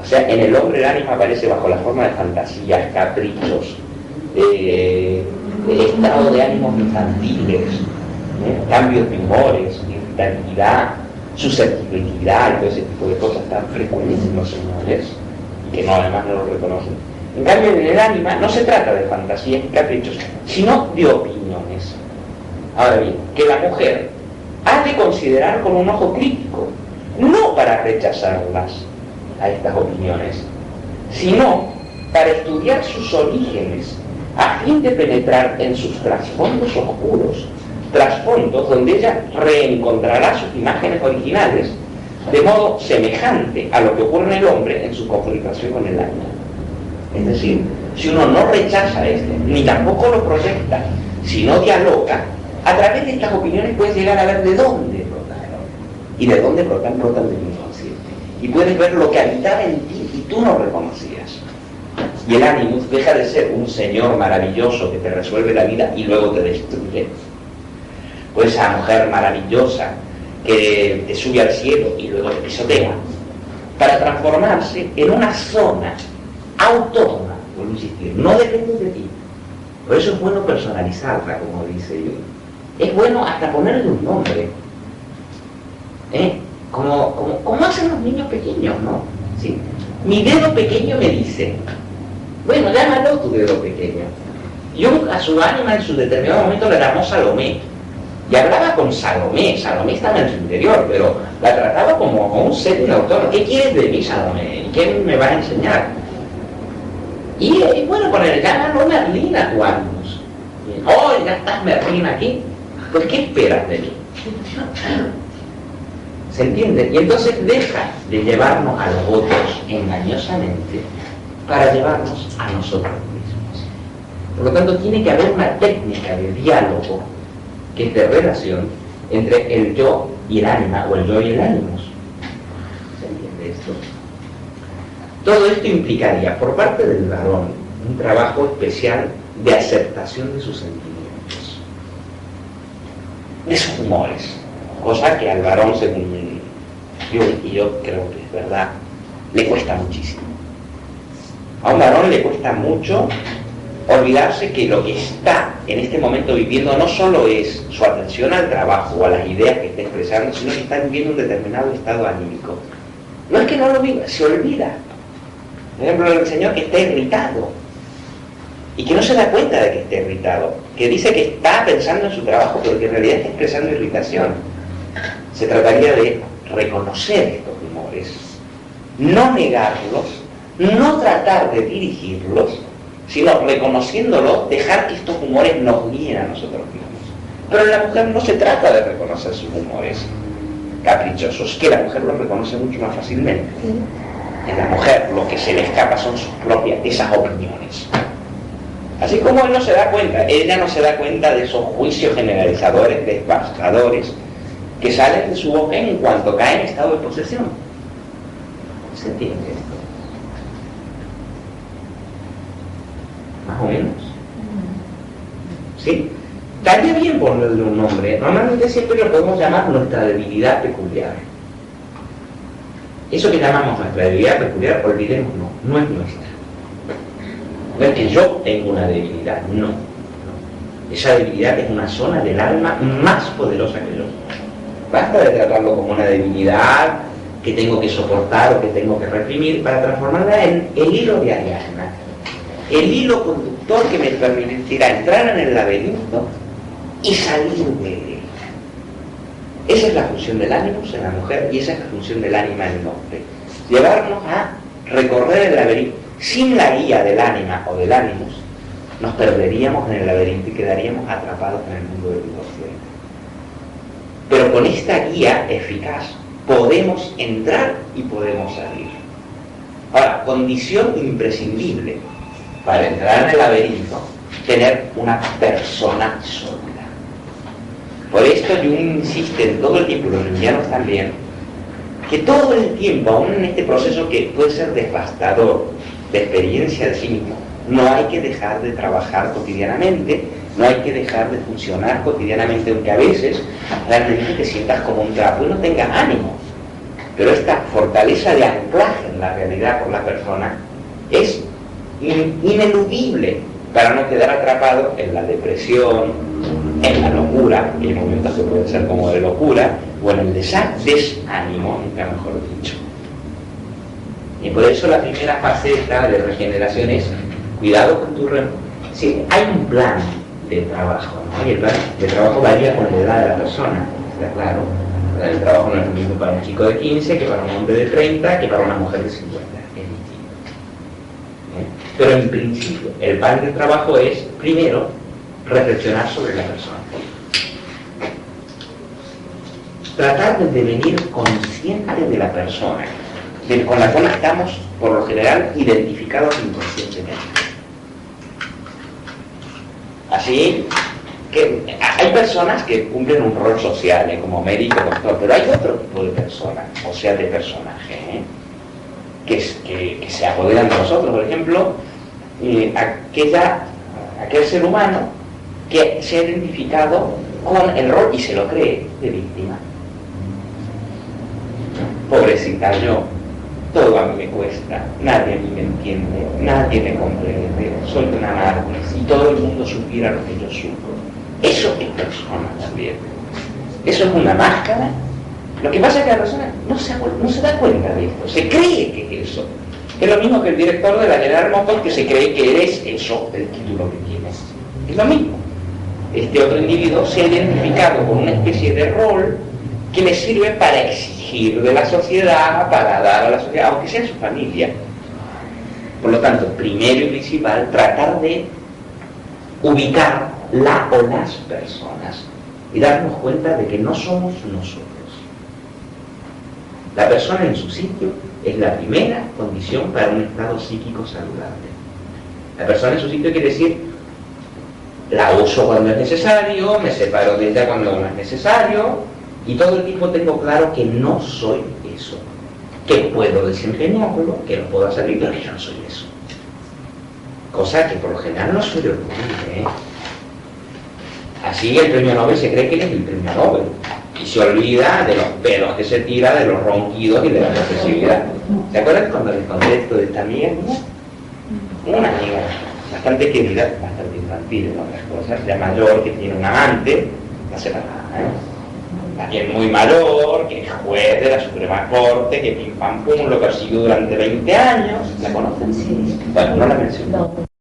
O sea, en el hombre el ánima aparece bajo la forma de fantasías, caprichos, estado de ánimos infantiles, cambios de humores, irritabilidad, susceptibilidad y todo ese tipo de cosas tan frecuentes en los señores, que no, además no lo reconocen. En cambio, en el ánima no se trata de fantasías y caprichos, sino de opiniones. Ahora bien, que la mujer ha de considerar con un ojo crítico, no para rechazarlas a estas opiniones, sino para estudiar sus orígenes, a fin de penetrar en sus trasfondos oscuros, trasfondos donde ella reencontrará sus imágenes originales, de modo semejante a lo que ocurre en el hombre en su confrontación con el alma. Es decir, si uno no rechaza esto, ni tampoco lo proyecta, sino dialoga, a través de estas opiniones puedes llegar a ver de dónde brotaron. Y de dónde brotan del inconsciente. Y puedes ver lo que habitaba en ti y tú no reconocías. Y el ánimos deja de ser un señor maravilloso que te resuelve la vida y luego te destruye. O esa mujer maravillosa que te sube al cielo y luego te pisotea, para transformarse en una zona autónoma, vuelvo a insistir, no depende de ti. Por eso es bueno personalizarla, como dice yo. Es bueno hasta ponerle un nombre, como hacen los niños pequeños, ¿no? ¿Sí? Mi dedo pequeño me dice, bueno, llámalo tu dedo pequeño. Yo a su ánima en su determinado momento le llamó Salomé, y hablaba con Salomé. Salomé estaba en su interior, pero la trataba como un ser inautónomo. ¿Qué quieres de mí, Salomé? ¿Qué me vas a enseñar? Y bueno, poner, llámalo Merlín a tu ánimos. Oh, ya estás Merlín aquí. Pues ¿qué esperas de mí? ¿Se entiende? Y entonces deja de llevarnos a los otros engañosamente para llevarnos a nosotros mismos. Por lo tanto, tiene que haber una técnica de diálogo, que es de relación entre el yo y el ánima, o el yo y el ánimos. ¿Se entiende esto? Todo esto implicaría, por parte del varón, un trabajo especial de aceptación de sus sentimientos, de sus humores, cosa que al varón, según yo creo que es verdad, le cuesta muchísimo. A un varón le cuesta mucho olvidarse que lo que está en este momento viviendo no solo es su atención al trabajo o a las ideas que está expresando, sino que está viviendo un determinado estado anímico. No es que no lo viva, se olvida. Por ejemplo, el señor que está irritado y que no se da cuenta de que está irritado, que dice que está pensando en su trabajo, pero que en realidad está expresando irritación. Se trataría de reconocer estos humores, no negarlos, no tratar de dirigirlos, sino reconociéndolos, dejar que estos humores nos guíen a nosotros mismos. Pero en la mujer no se trata de reconocer sus humores caprichosos, que la mujer los reconoce mucho más fácilmente. En la mujer lo que se le escapa son sus propias, esas opiniones. Así como él no se da cuenta, ella no se da cuenta de esos juicios generalizadores, devastadores, que salen de su boca en cuanto cae en estado de posesión. ¿Se entiende esto? Más o menos. ¿Sí? Estaría bien ponerle un nombre. Normalmente siempre lo podemos llamar nuestra debilidad peculiar. Eso que llamamos nuestra debilidad peculiar, olvidémonos, no es nuestra. No es que yo tengo una debilidad, no. Esa debilidad es una zona del alma más poderosa que yo. Basta de tratarlo como una debilidad que tengo que soportar o que tengo que reprimir para transformarla en el hilo de Ariadna. El hilo conductor que me permitirá entrar en el laberinto y salir de él. Esa es la función del ánimos en la mujer y esa es la función del ánima en el hombre. Llevarnos a recorrer el laberinto. Sin la guía del ánima o del ánimos, nos perderíamos en el laberinto y quedaríamos atrapados en el mundo del inconsciente. Pero con esta guía eficaz podemos entrar y podemos salir. Ahora, condición imprescindible para entrar en el laberinto, tener una persona sólida. Por esto Jung insiste en todo el tiempo, los jungianos también, que todo el tiempo, aún en este proceso que puede ser devastador de experiencia de sí mismo, no hay que dejar de trabajar cotidianamente, no hay que dejar de funcionar cotidianamente, aunque a veces realmente te sientas como un trapo y no tengas ánimo. Pero esta fortaleza de anclaje en la realidad por la persona es ineludible para no quedar atrapado en la depresión, en la locura, que hay momentos que pueden ser como de locura, o en el desánimo, nunca mejor dicho. Y por eso la primera faceta de regeneración es cuidado con tu sí, hay un plan de trabajo, ¿no? Y el plan de trabajo varía con la edad de la persona, está claro. El trabajo no es lo mismo para un chico de 15 que para un hombre de 30 que para una mujer de 50, es distinto. Pero en principio, el plan de trabajo es, primero, reflexionar sobre la persona. Tratar de devenir consciente de la persona, con la cual estamos, por lo general, identificados inconscientemente. Así que hay personas que cumplen un rol social, como médico, doctor, pero hay otro tipo de personas, o sea, de personaje, que se apoderan de nosotros. Por ejemplo, aquel ser humano que se ha identificado con el rol y se lo cree de víctima. Pobrecita yo, todo a mí me cuesta, nadie a mí me entiende, nadie me comprende, soy una mártir, si todo el mundo supiera lo que yo sufro. Eso es persona también. Eso es una máscara. Lo que pasa es que la persona no se da cuenta de esto, se cree que es eso. Es lo mismo que el director de la General Motors, que se cree que eres eso, el título que tienes. Es lo mismo. Este otro individuo se ha identificado con una especie de rol que le sirve para exigir de la sociedad, para dar a la sociedad, aunque sea en su familia. Por lo tanto, primero y principal, tratar de ubicar la o las personas y darnos cuenta de que no somos nosotros. La persona en su sitio es la primera condición para un estado psíquico saludable. La persona en su sitio quiere decir, la uso cuando es necesario, me separo de ella cuando no es necesario, y todo el tiempo tengo claro que no soy eso, que puedo desempeñarlo, que lo puedo hacer, pero que yo no soy eso. Cosa que por lo general no suele ocurrir, Así el premio Nobel se cree que es el premio Nobel y se olvida de los pelos que se tira, de los ronquidos y de la posesividad. ¿Se acuerdan cuando les conté esto de esta amiga? Una amiga bastante querida, bastante infantil en otras cosas, ya mayor, que tiene un amante, no se nada, también muy mayor, que es juez de la Suprema Corte, que pim pam pum lo persiguió durante 20 años. ¿La conocen? Sí. Bueno, no la menciono. No.